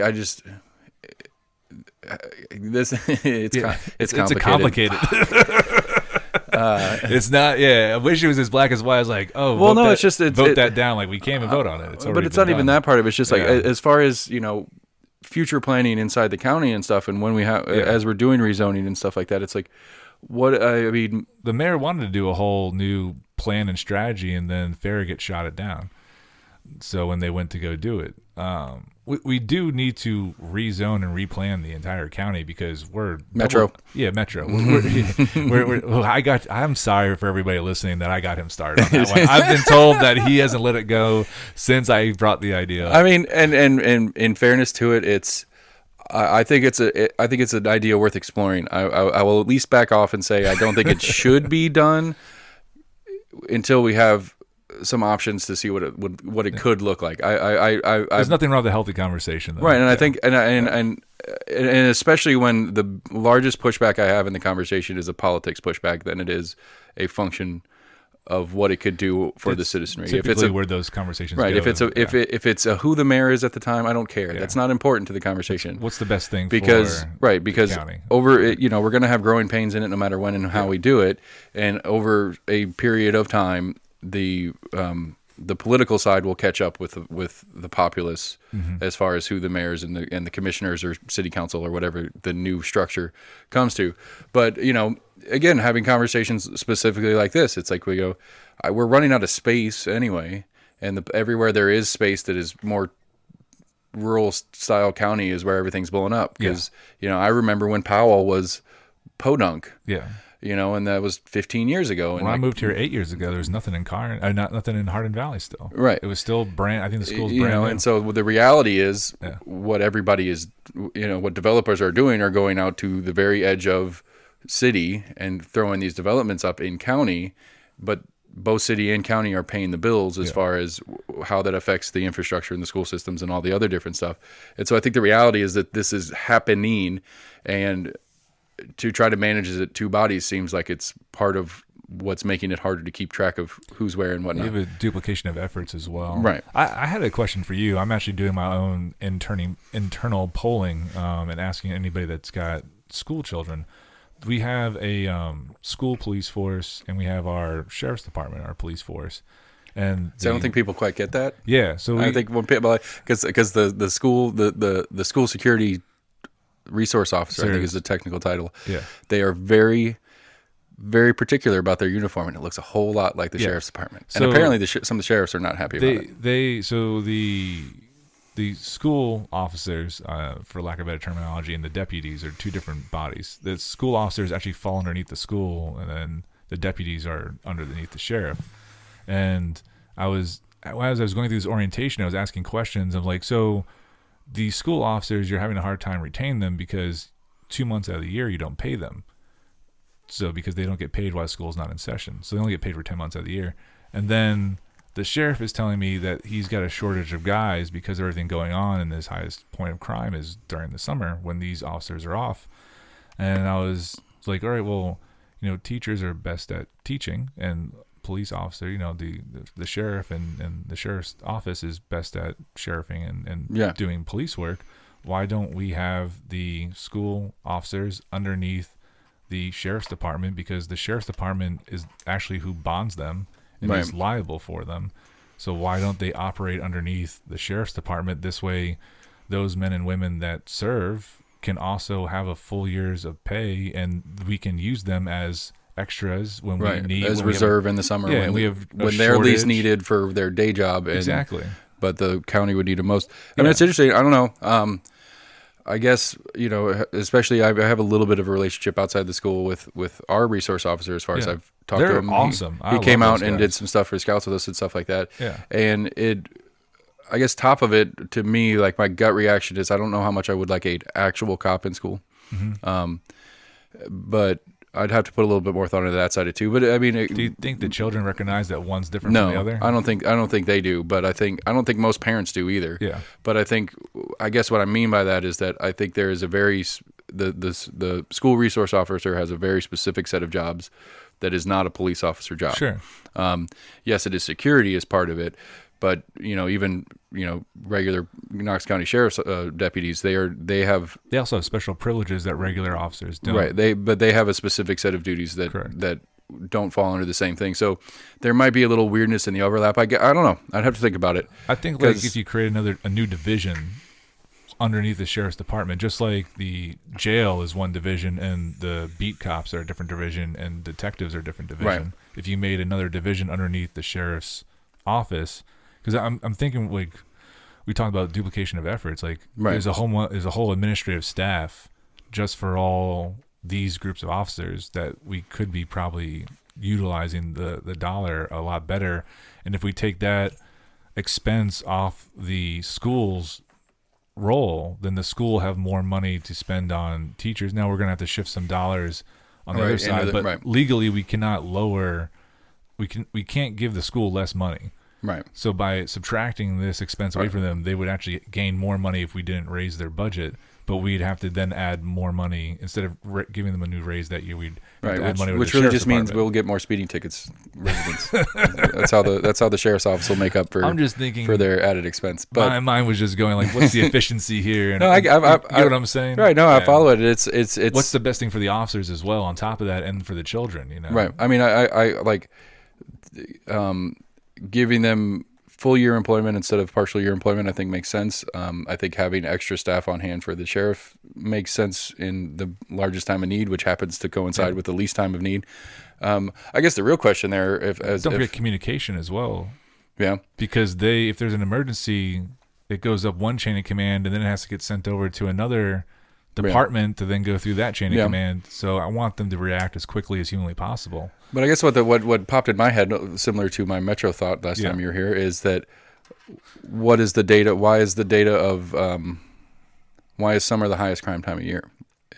It's complicated. It's not. Yeah, I wish it was as black as white. I was like, oh, well, no, vote that down. Like we can't even vote on it. But it's not even that part of it. It's just like as far as, you know, future planning inside the county and stuff, and when we have as we're doing rezoning and stuff like that, it's like, what I mean, the mayor wanted to do a whole new plan and strategy, and then Farragut shot it down. So when they went to go do it, we do need to rezone and replan the entire county because we're metro. Metro. I'm sorry for everybody listening that I got him started on that one. I've been told that he hasn't let it go since I brought the idea up. I mean, and in fairness to it, I think it's an idea worth exploring. I will at least back off and say I don't think it should be done until we have some options to see what it could look like. There's nothing wrong with a healthy conversation, though. Right? And I think, and especially when the largest pushback I have in the conversation is a politics pushback, than it is a function of what it could do for the citizenry. Typically, if it's where those conversations right, go. If it's who the mayor is at the time, I don't care. Yeah. That's not important to the conversation. What's the best thing because for because the county? Over it, you know, we're going to have growing pains in it no matter when and how we do it, and over a period of time, the political side will catch up with the populace as far as who the mayors and the commissioners or city council or whatever the new structure comes to. But, you know, again, having conversations specifically like this, it's like we go, we're running out of space anyway, and everywhere there is space that is more rural style county is where everything's blowing up. Because, you know, I remember when Powell was podunk. Yeah. You know, and that was 15 years ago. When I moved here 8 years ago, there was nothing in nothing in Hardin Valley still. Right. It was still I think the school's brand new. And so the reality is what everybody is, you know, what developers are doing are going out to the very edge of city and throwing these developments up in county, but both city and county are paying the bills as far as how that affects the infrastructure and the school systems and all the other different stuff. And so I think the reality is that this is happening, and to try to manage it two bodies seems like it's part of what's making it harder to keep track of who's where and You whatnot. have a duplication of efforts as well. Right. I had a question for you. I'm actually doing my own internal polling and asking anybody that's got school children. We have a school police force, and we have our sheriff's department, our police force. And So I don't think people quite get that. yeah, so I think when people, because the school security resource officer, I think is the technical title. Yeah. They are very, very particular about their uniform, and it looks a whole lot like the sheriff's department. And So apparently, some of the sheriffs are not happy about it. The school officers, for lack of better terminology, and the deputies are two different bodies. The school officers actually fall underneath the school, and then the deputies are underneath the sheriff. And as I was going through this orientation, I was asking questions of like, so the school officers, you're having a hard time retaining them because 2 months out of the year you don't pay them. So because they don't get paid while school's not in session, so they only get paid for 10 months out of the year. And then the sheriff is telling me that he's got a shortage of guys because everything going on, and his highest point of crime is during the summer when these officers are off. And I was like, all right, well, teachers are best at teaching, and police officer, the sheriff and the sheriff's office is best at sheriffing and doing police work. Why don't we have the school officers underneath the sheriff's department? Because the sheriff's department is actually who bonds them and is liable for them. So why don't they operate underneath the sheriff's department? This way, those men and women that serve can also have a full years of pay, and we can use them as extras when we need, as reserve in the summer, when we have when they're least needed for their day job. And, exactly. But the county would need them most. I mean, it's interesting. I don't know. I guess, especially I have a little bit of a relationship outside the school with our resource officer as far as I've talked to him. Awesome. He came out and did some stuff for Scouts with us and stuff like that. Yeah. And I guess top of it, to me, like my gut reaction is I don't know how much I would like a actual cop in school. Mm-hmm. But I'd have to put a little bit more thought into that side of it too. But I mean, do you think the children recognize that one's different from the other? I don't think they do. But I don't think most parents do either. Yeah. But I guess what I mean by that is that I think there is the school resource officer has a very specific set of jobs that is not a police officer job. Sure. Yes, it is security as part of it. But even regular Knox County Sheriff's deputies, they also have special privileges that regular officers don't. Right. They have a specific set of duties that don't fall under the same thing. So there might be a little weirdness in the overlap. I don't know. I'd have to think about it. I think like if you create a new division underneath the sheriff's department, just like the jail is one division and the beat cops are a different division and detectives are a different division. Right. If you made another division underneath the sheriff's office. Because I'm thinking, like, we talked about duplication of efforts. Like, there's a whole administrative staff just for all these groups of officers that we could be probably utilizing the dollar a lot better. And if we take that expense off the school's role, then the school will have more money to spend on teachers. Now we're going to have to shift some dollars on the other side, but legally we cannot lower. We can't give the school less money. Right. So by subtracting this expense away from them, they would actually gain more money if we didn't raise their budget. But we'd have to then add more money instead of giving them a new raise that year. We'd have to add money, which really just means we'll get more speeding tickets. Residents. that's how the sheriff's office will make up for. I'm just thinking for their added expense. But my mind was just going like, what's the efficiency here? And, no, I you know what I'm saying? Right. No, I follow it. It's what's the best thing for the officers as well on top of that, and for the children. Right. I mean, I like giving them full year employment instead of partial year employment, I think makes sense. I think having extra staff on hand for the sheriff makes sense in the largest time of need, which happens to coincide with the least time of need. I guess the real question there, don't forget communication as well. Yeah, because if there's an emergency, it goes up one chain of command, and then it has to get sent over to another department to then go through that chain of command. So I want them to react as quickly as humanly possible. But I guess what popped in my head, similar to my Metro thought last time you were here, is that what is the data? Why is the data of why is summer the highest crime time of year?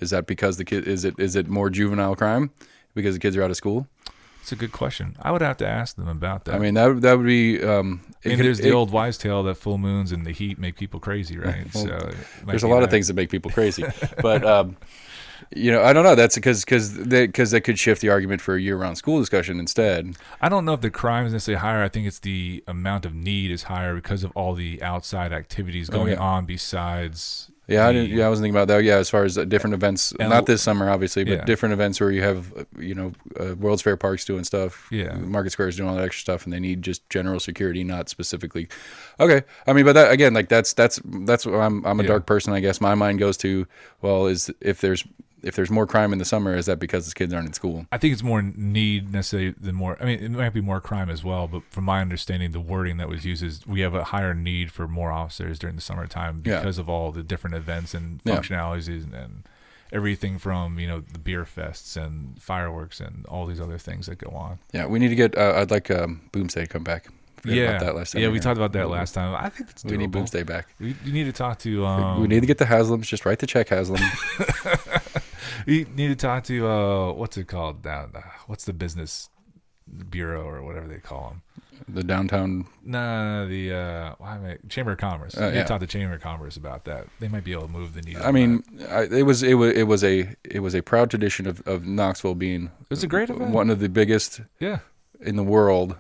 Is that because the kid is it more juvenile crime because the kids are out of school? It's a good question. I would have to ask them about that. I mean, that would be. There's the old wise tale that full moons and the heat make people crazy, right? Well, so there's a lot of things that make people crazy, but I don't know. That's because that could shift the argument for a year-round school discussion instead. I don't know if the crime is necessarily higher. I think it's the amount of need is higher because of all the outside activities going on besides. Yeah, I wasn't thinking about that. Yeah, as far as different events, not this summer, obviously, but different events where you have, World's Fair Parks doing stuff, Market Squares doing all that extra stuff, and they need just general security, not specifically. Okay, I mean, but that again, like that's what I'm a dark person, I guess. My mind goes to, well, if there's more crime in the summer, is that because the kids aren't in school? I think it's more need necessarily than more. I mean, it might be more crime as well, but from my understanding, the wording that was used is we have a higher need for more officers during the summertime because of all the different events and functionalities and everything from the beer fests and fireworks and all these other things that go on. Yeah, we need to get. I'd like Boomsday to come back. About that last time we talked about that last time. I think it's doable. We need Boomsday back. You need to talk to. We need to get the Haslams. Just write the check, Haslam. You need to talk to what's it called down? What's the business bureau or whatever they call them? The downtown. No, the Chamber of Commerce. You need to talk to Chamber of Commerce about that. They might be able to move the needle. I mean, it was a proud tradition of Knoxville being. It's a great event. One of the biggest. In the world.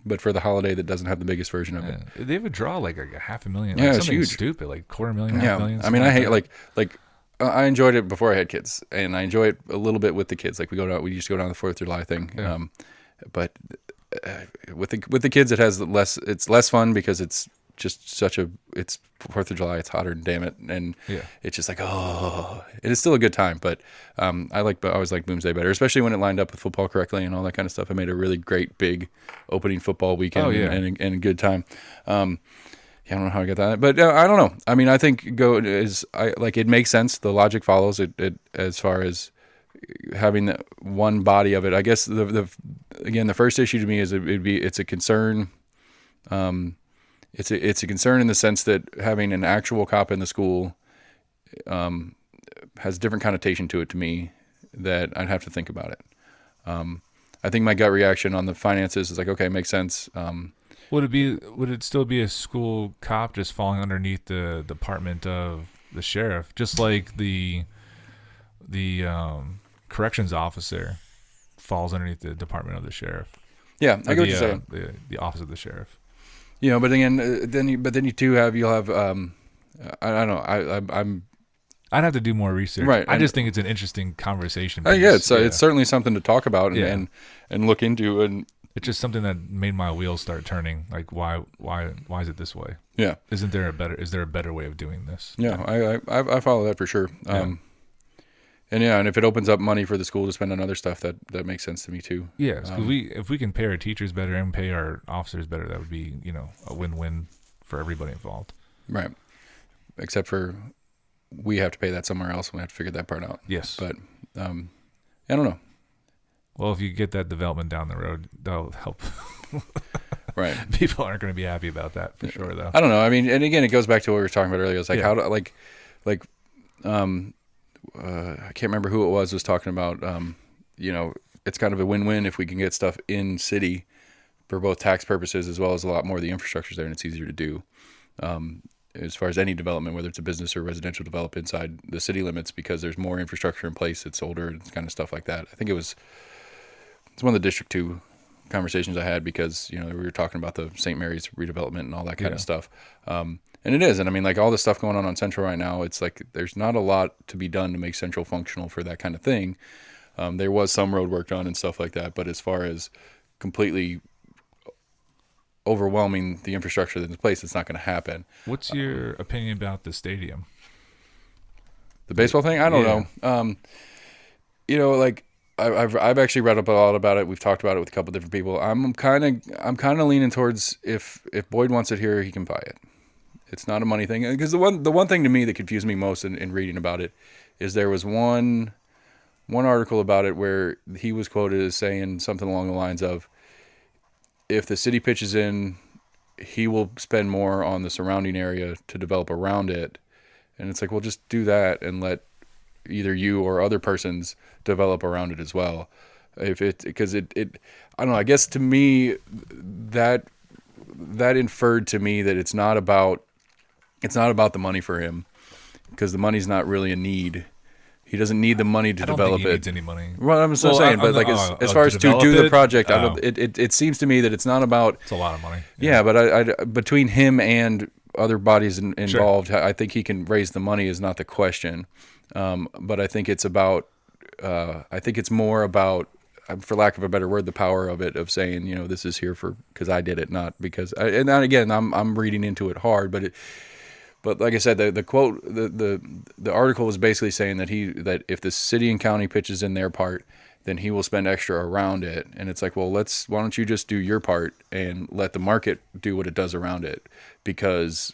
But for the holiday that doesn't have the biggest version of it. They would draw like a $500,000. Yeah, it's huge. Stupid, like $250,000, $500,000. I mean, I hate like I enjoyed it before I had kids, and I enjoy it a little bit with the kids. Like we used to go down the 4th of July thing. Yeah. But with the kids, it's less fun because it's just it's 4th of July. It's hotter, damn it, and it's just like it is still a good time. But I always like Boomsday better, especially when it lined up with football correctly and all that kind of stuff. It made a really great big opening football weekend and a good time. I don't know how I got that, but I don't know. I mean, I think it makes sense. The logic follows it as far as having one body of it. I guess the first issue to me is it's a concern. It's a concern in the sense that having an actual cop in the school has a different connotation to it to me that I'd have to think about it. I think my gut reaction on the finances is like, okay, makes sense. Would it still be a school cop just falling underneath the department of the sheriff, just like the corrections officer falls underneath the department of the sheriff? Yeah, I get what you're saying. The office of the sheriff. But again, you'll have I don't know. I'd have to do more research. Right. I just think it's an interesting conversation. It's certainly something to talk about and look into, and it's just something that made my wheels start turning. Like, why is it this way? Yeah. Is there a better way of doing this? Yeah, I follow that for sure. And if it opens up money for the school to spend on other stuff, that makes sense to me too. Yeah, because if we can pay our teachers better and pay our officers better, that would be a win-win for everybody involved. Right. Except for we have to pay that somewhere else, and we have to figure that part out. Yes. But I don't know. Well, if you get that development down the road, that'll help. Right. People aren't going to be happy about that for sure, though. I don't know. I mean, and again, it goes back to what we were talking about earlier. It's like how to I can't remember who it was talking about, it's kind of a win-win if we can get stuff in city for both tax purposes as well as a lot more of the infrastructure's there and it's easier to do. As far as any development, whether it's a business or residential development inside the city limits, because there's more infrastructure in place, it's older, and kind of stuff like that. I think it's one of the District 2 conversations I had because, we were talking about the St. Mary's redevelopment and all that kind of stuff. And it is. And I mean, like all the stuff going on Central right now, it's like there's not a lot to be done to make Central functional for that kind of thing. There was some road work done and stuff like that. But as far as completely overwhelming the infrastructure that's in place, it's not going to happen. What's your opinion about the stadium? The baseball thing? I don't know. Like I've actually read up a lot about it. We've talked about it with a couple of different people. I'm kind of leaning towards if Boyd wants it here, he can buy it. It's not a money thing, because the one thing to me that confused me most in reading about it is there was one article about it where he was quoted as saying something along the lines of, if the city pitches in, he will spend more on the surrounding area to develop around it. And it's like, well, just do that and let either you or other persons develop around it as well. Because I don't know, I guess to me that inferred to me that it's not about the money for him, because the money's not really a need. He doesn't need the money to I don't develop think he it. needs any money. Well, I'm just saying, but like as far as to develop do the it? project, Oh. it seems to me that it's not about. It's a lot of money. Yeah, but I between him and other bodies involved, Sure. I think he can raise the money is not the question. But I think it's about. I think it's more about, for lack of a better word, the power of it, of saying, this is here for because I did it, not because. And then again, I'm reading into it hard, but like I said, the quote, the article was basically saying that if the city and county pitches in their part, then he will spend extra around it. And it's like, well, why don't you just do your part and let the market do what it does around it? Because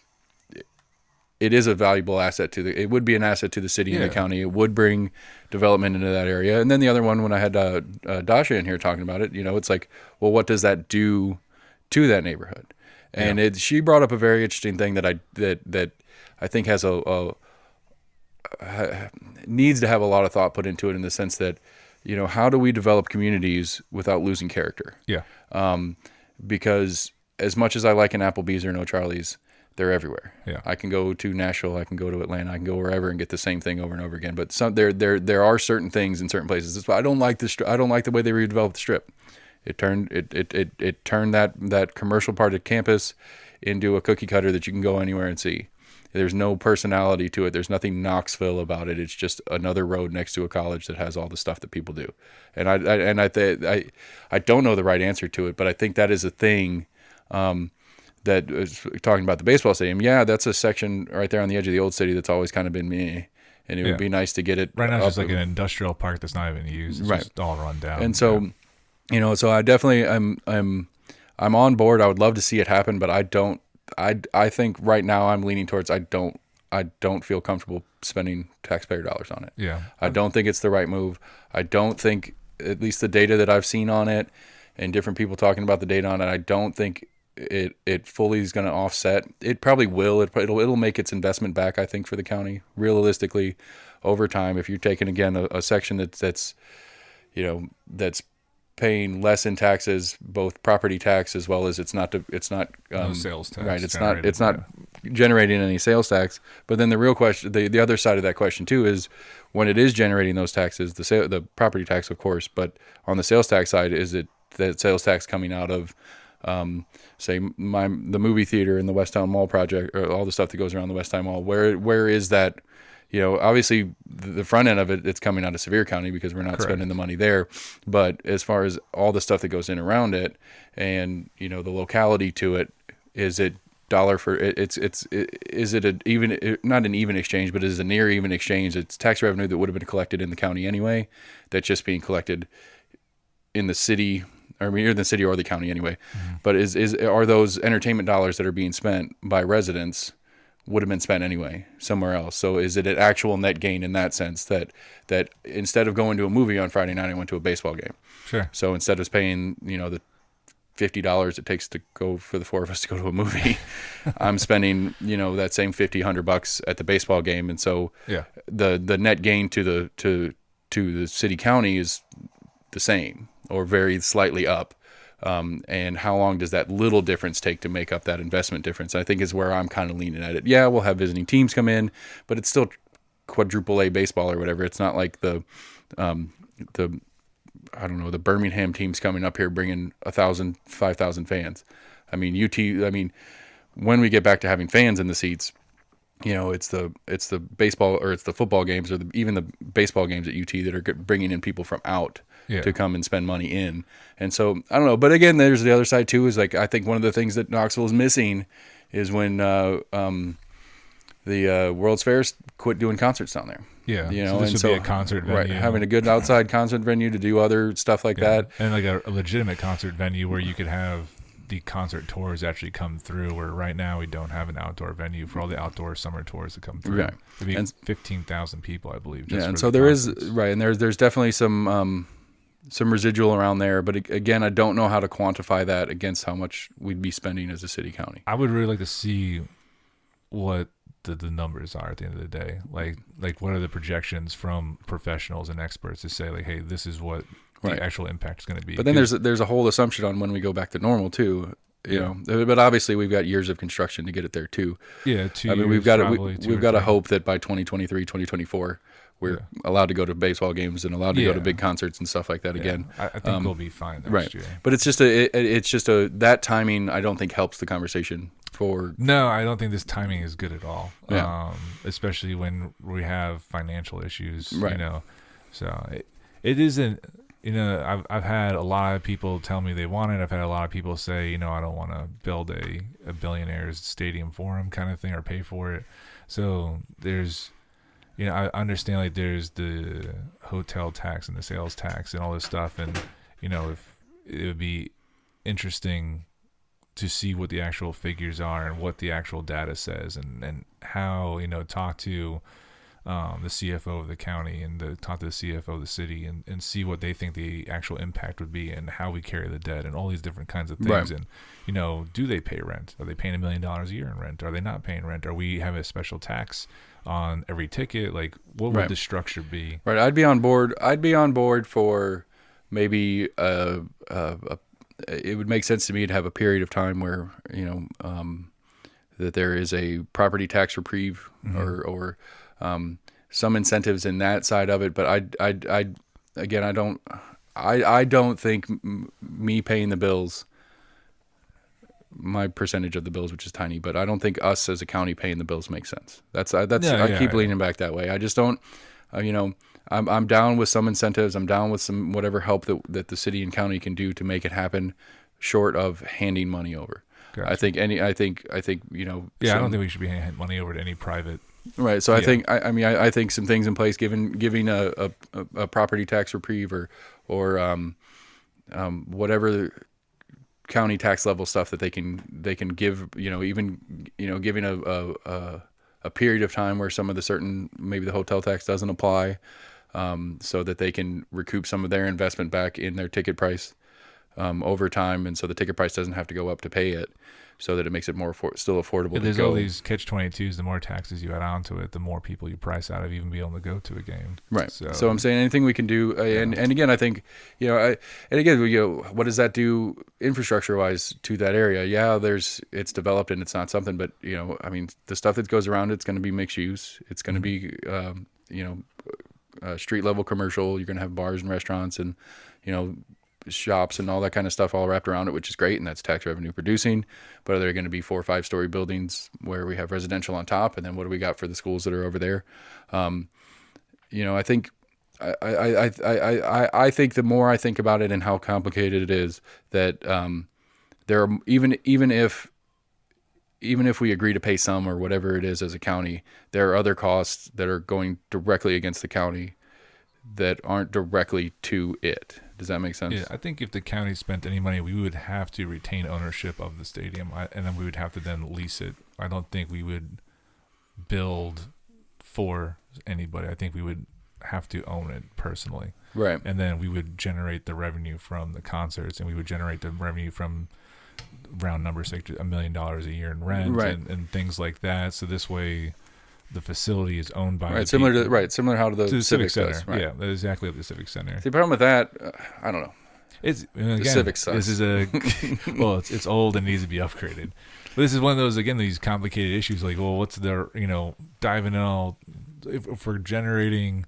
it is a valuable asset it would be an asset to the city and the county. It would bring development into that area. And then the other one, when I had Dasha in here talking about it, it's like, well, what does that do to that neighborhood? And she brought up a very interesting thing that I think has needs to have a lot of thought put into it, in the sense that, how do we develop communities without losing character? Yeah. Because as much as I like an Applebee's or an O'Charlie's, they're everywhere. Yeah. I can go to Nashville, I can go to Atlanta, I can go wherever and get the same thing over and over again. But there are certain things in certain places. That's why I don't like I don't like the way they redeveloped the Strip. It turned that commercial part of campus into a cookie cutter that you can go anywhere and see. There's no personality to it. There's nothing Knoxville about it. It's just another road next to a college that has all the stuff that people do. And I don't know the right answer to it, but I think that is a thing. That is talking about the baseball stadium. Yeah, that's a section right there on the edge of the old city that's always kind of been me. And it would be nice to get it. Right now, it's just like an industrial park that's not even used. It's just all run down. And so, so I definitely I'm on board. I would love to see it happen, but I think right now I'm leaning towards I don't feel comfortable spending taxpayer dollars on it. Yeah. I don't think it's the right move. I don't think, at least the data that I've seen on it and different people talking about the data on it, I don't think it fully is going to offset. It probably will. It'll make its investment back, I think, for the county, realistically, over time. If you're taking, again, a section that's paying less in taxes, both property tax as well as it's not no sales tax. Right. It's not generating any sales tax. But then the real question, the other side of that question too, is when it is generating those taxes, the property tax, of course, but on the sales tax side, is it that sales tax coming out of say the movie theater and the West Town Mall project, or all the stuff that goes around the West Town Mall? Where is that? Obviously the front end of it's coming out of Sevier County because we're not spending the money there. But as far as all the stuff that goes in around it, and the locality to it, is it dollar for it? Is it not an even exchange, but is a near even exchange? It's tax revenue that would have been collected in the county anyway, that's just being collected in the city. Or either the city or the county anyway. Mm-hmm. But are those entertainment dollars that are being spent by residents would have been spent anyway somewhere else? So is it an actual net gain in that sense, that instead of going to a movie on Friday night, I went to a baseball game? Sure. So instead of paying the $50 it takes to go for the four of us to go to a movie, I'm spending that same $100 at the baseball game. And so the net gain to the city county is the same, or very slightly up. And how long does that little difference take to make up that investment difference? I think is where I'm kind of leaning at it. Yeah, we'll have visiting teams come in, but it's still quadruple A baseball or whatever. It's not like the Birmingham teams coming up here bringing 1,000, 5,000 fans. I mean, when we get back to having fans in the seats, it's the baseball, or it's the football games, or even the baseball games at UT that are bringing in people from out to come and spend money in. And so I don't know, but again, there's the other side too. Is like, I think one of the things that Knoxville is missing is when the World's Fairs quit doing concerts down there. Yeah, so this would be a concert venue, right? Having a good outside concert venue to do other stuff like that, and like a legitimate concert venue where you could have the concert tours actually come through, where right now we don't have an outdoor venue for all the outdoor summer tours to come through. Right. It'd be 15,000 people, I believe. Just and so there is, right, and there's definitely some residual around there, but again, I don't know how to quantify that against how much we'd be spending as a city county. I would really like to see what the numbers are at the end of the day. Like what are the projections from professionals and experts to say, like, hey, this is what the actual impact is going to be. But then there's a whole assumption on when we go back to normal too, you know. But obviously we've got years of construction to get it there too. Yeah, 2 I mean, years, we've got to hope that by 2023, 2024, we're allowed to go to baseball games and allowed to go to big concerts and stuff like that again. I think we'll be fine next year. But it's just that timing I don't think helps the conversation for. No, I don't think this timing is good at all. Yeah. Especially when we have financial issues, Right. So it isn't. I've had a lot of people tell me they want it. I've had a lot of people say, I don't want to build a billionaire's stadium for them kind of thing or pay for it. So there's, I understand like there's the hotel tax and the sales tax and all this stuff. And, if it would be interesting to see what the actual figures are and what the actual data says and how, talk to the CFO of the county and talk to the CFO of the city and see what they think the actual impact would be and how we carry the debt and all these different kinds of things. Right. And, do they pay rent? Are they paying $1 million a year in rent? Are they not paying rent? Are we having a special tax on every ticket? Like, what would the structure be? Right. I'd be on board for maybe it would make sense to me to have a period of time where, that there is a property tax reprieve or some incentives in that side of it, but I don't think me paying the bills, my percentage of the bills, which is tiny, but I don't think us as a county paying the bills makes sense. I keep leaning back that way. I just don't, I'm down with some incentives. I'm down with some whatever help that the city and county can do to make it happen, short of handing money over. Gotcha. I think I don't think we should be handing money over to any private. Right. So I think I think some things in place, giving a property tax reprieve or whatever county tax level stuff that they can give, giving a period of time where some of maybe the hotel tax doesn't apply, so that they can recoup some of their investment back in their ticket price over time, and so the ticket price doesn't have to go up to pay it, so that it makes it more still affordable. Yeah, there's all these catch-22s. The more taxes you add onto it, the more people you price out of even being able to go to a game. Right. So I'm saying anything we can do, and again, I think what does that do infrastructure-wise to that area? Yeah, it's developed and it's not something, but the stuff that goes around it's going to be mixed use. It's going to be street level commercial. You're going to have bars and restaurants and shops and all that kind of stuff all wrapped around it, which is great, and that's tax revenue producing. But are there going to be 4 or 5 story buildings where we have residential on top, and then what do we got for the schools that are over there? I think I think the more I think about it and how complicated it is, that there are even if we agree to pay some or whatever it is as a county, there are other costs that are going directly against the county that aren't directly to it. Does that make sense? Yeah, I think if the county spent any money, we would have to retain ownership of the stadium, and then we would have to then lease it. I don't think we would build for anybody. I think we would have to own it personally. Right. And then we would generate the revenue from the concerts, and we would generate the revenue from round numbers, like $1 million a year in rent, right, and things like that. So this way, the facility is owned by similar to how the Civic Center. Does, right. Yeah, exactly like the Civic Center. See, the problem with that, I don't know. It's again, the Civic sucks. This is it's old and needs to be upgraded. But this is one of those these complicated issues. Like, well, what's the diving in all? If we're generating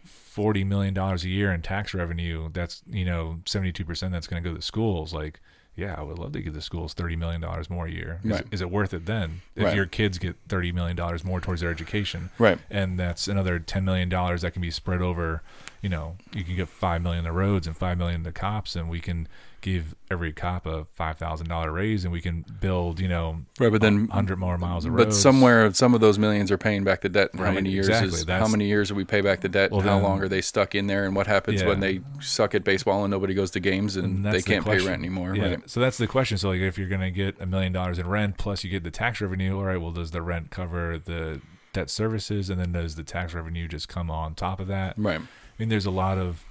$40 million a year in tax revenue, that's 72% that's going to go to schools. Like, yeah, I would love to give the schools $30 million more a year. Is it worth it then? If your kids get $30 million more towards their education, right, and that's another $10 million that can be spread over, you can get $5 million to roads and $5 million to cops, and we can give every cop a $5,000 raise, and we can build, right, but then 100 more miles of roads. But somewhere, some of those millions are paying back the debt. And right, how many years how many years do we pay back the debt? Well, and how long are they stuck in there? And what happens when they suck at baseball and nobody goes to games and they can't pay rent anymore? Yeah. Right. So that's the question. So if you're going to get $1 million in rent plus you get the tax revenue, all right, well, does the rent cover the debt services, and then does the tax revenue just come on top of that? Right. There's a lot of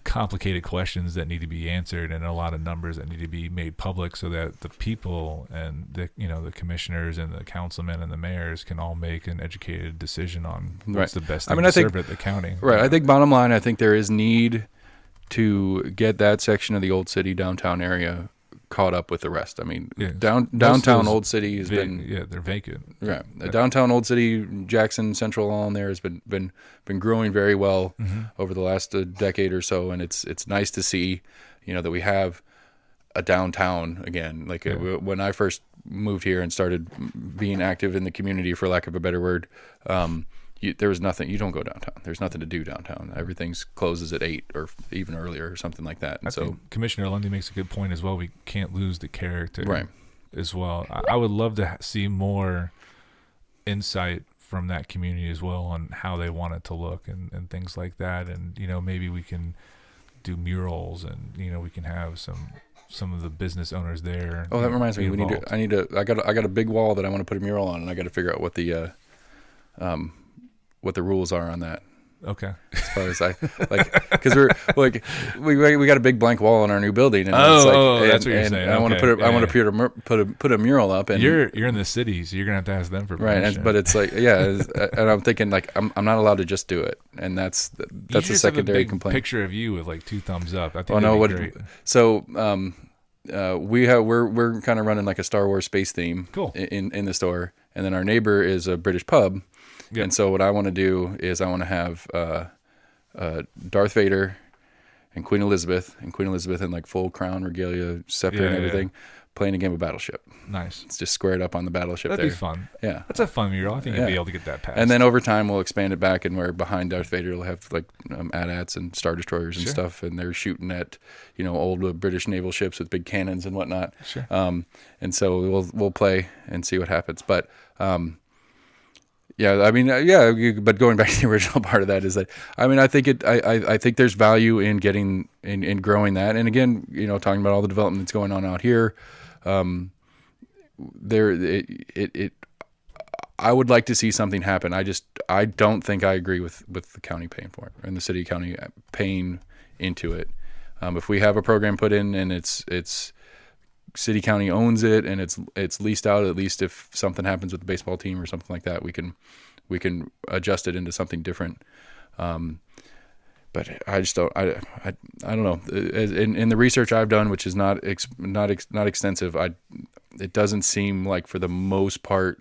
complicated questions that need to be answered, and a lot of numbers that need to be made public, so that the people and the commissioners and the councilmen and the mayors can all make an educated decision on what's the best thing to serve at the county. Right. I think bottom line, I think there is need to get that section of the old city downtown area caught up with the rest. I mean, Yeah. downtown Old City has been they're vacant. right. Downtown Old City, Jackson Central, all in there has been growing very well over the last decade or so, and it's nice to see, that we have a downtown again. Like when I first moved here and started being active in the community, for lack of a better word, there was nothing. You don't go downtown. There's nothing to do downtown. Everything's closes at 8 or even earlier or something like that. And I think Commissioner Lundy makes a good point as well. We can't lose the character as well. I would love to see more insight from that community as well on how they want it to look and things like that. And, maybe we can do murals and, we can have some of the business owners there. Oh, that reminds me. I got a big wall that I want to put a mural on, and I got to figure out what the rules are on that. Okay. As far as because we're like we got a big blank wall in our new building, and that's what you're saying. And I want to put a mural up, and you're in the city, so you're gonna have to ask them for permission. Right, but it's like and I'm thinking like I'm not allowed to just do it, and that's a secondary complaint. Picture of you with like 2 thumbs up. I think that'd be great. So we're kind of running like a Star Wars space theme. Cool. in the store, and then our neighbor is a British pub. Yep. And so what I want to do is I want to have Darth Vader and Queen Elizabeth in like full crown regalia, scepter and everything, playing a game of Battleship. Nice. It's just squared up on the Battleship. That'd be fun. Yeah. That's a fun mural. I think you'll be able to get that passed. And then over time we'll expand it back, and where behind Darth Vader we'll have like AT-ATs and Star Destroyers and stuff, and they're shooting at old British naval ships with big cannons and whatnot. Sure. And so we'll play and see what happens, but. Yeah, I mean, but going back to the original part of that is that, I mean, I think there's value in getting in growing that, and again, talking about all the development that's going on out here, I would like to see something happen. I don't think I agree with the county paying for it and the city county paying into it. If we have a program put in and it's city county owns it and it's leased out, at least if something happens with the baseball team or something like that, we can adjust it into something different. But I just don't. I don't know. In the research I've done, which is not extensive, it doesn't seem like for the most part,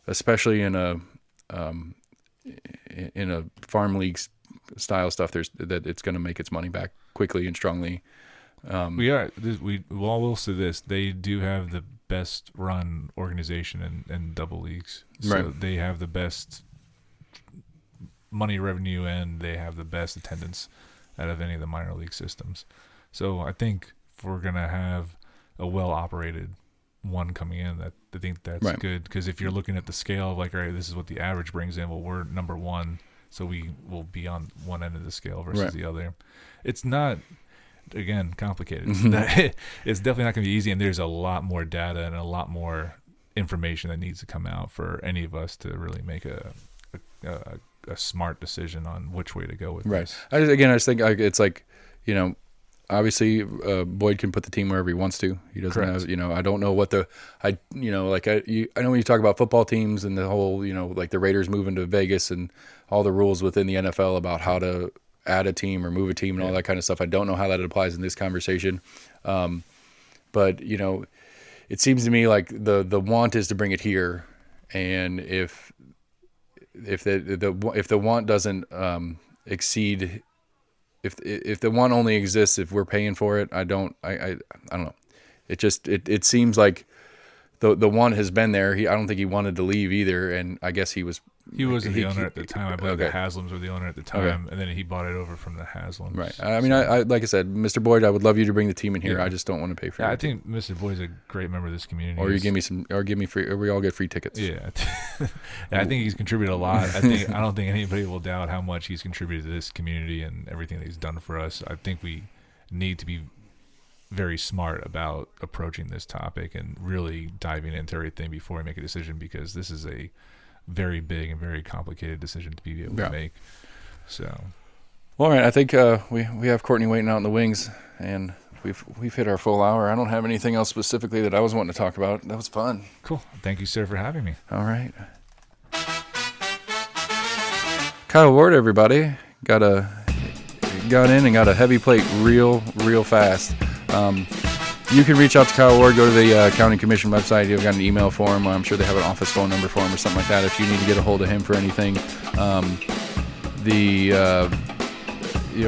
especially in a farm league style stuff, that it's going to make its money back quickly and strongly. We will say this: they do have the best run organization in double leagues. So they have the best money revenue and they have the best attendance out of any of the minor league systems. So I think if we're gonna have a well operated one coming in, I think that's good, because if you're looking at the scale of like, all right, this is what the average brings in. Well, we're number one, so we will be on one end of the scale versus the other. It's not. Again, complicated. It's definitely not going to be easy, and there's a lot more data and a lot more information that needs to come out for any of us to really make a smart decision on which way to go with this. I just think it's like, obviously Boyd can put the team wherever he wants to. He doesn't have, I don't know what I know when you talk about football teams and the whole, like the Raiders moving to Vegas and all the rules within the NFL about how to add a team or move a team and all that kind of stuff. I don't know how that applies in this conversation. But it seems to me like the want is to bring it here. And if the want doesn't exceed, if the want only exists if we're paying for it, I don't know. It seems like the want has been there. I don't think he wanted to leave either. And I guess he wasn't the owner at the time. I believe the Haslams were the owner at the time, and then he bought it over from the Haslams. Right. I mean, I like I said, Mr. Boyd, I would love you to bring the team in here. I just don't want to pay for it. I think Mr. Boyd's a great member of this community. Or you give me free, or we all get free tickets. Yeah. I think he's contributed a lot. I don't think anybody will doubt how much he's contributed to this community and everything that he's done for us. I think we need to be very smart about approaching this topic and really diving into everything before we make a decision, because this is a very big and very complicated decision to be able to make. So, well, all right. I think we have Courtney waiting out in the wings, and we've hit our full hour. I don't have anything else specifically that I was wanting to talk about. That was fun. Cool. Thank you, sir, for having me. All right. Kyle Ward, everybody, got in and got a heavy plate real fast. you can reach out to Kyle Ward. Go to the county commission website. You've got an email for him. I'm sure they have an office phone number for him or something like that if you need to get a hold of him for anything.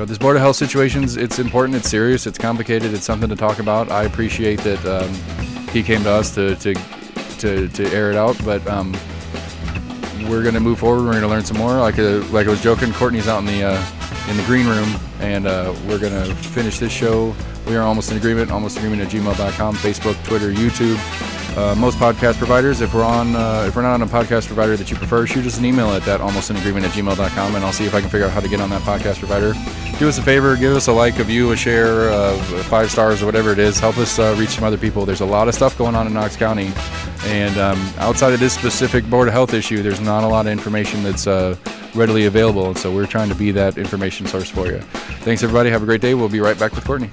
This Board of Health situations, it's important, it's serious, it's complicated, it's something to talk about. I appreciate that he came to us to air it out, but we're going to move forward. We're going to learn some more. Like I was joking, Courtney's out in the green room, and we're going to finish this show. We are almost in agreement @gmail.com, Facebook, Twitter, YouTube. Most podcast providers. If we're not on a podcast provider that you prefer, shoot us an email at that almostinagreement@gmail.com, and I'll see if I can figure out how to get on that podcast provider. Do us a favor, give us a like, a view, a share, 5 stars, or whatever it is. Help us reach some other people. There's a lot of stuff going on in Knox County, and outside of this specific Board of Health issue, there's not a lot of information that's readily available, and so we're trying to be that information source for you. Thanks, everybody. Have a great day. We'll be right back with Courtney.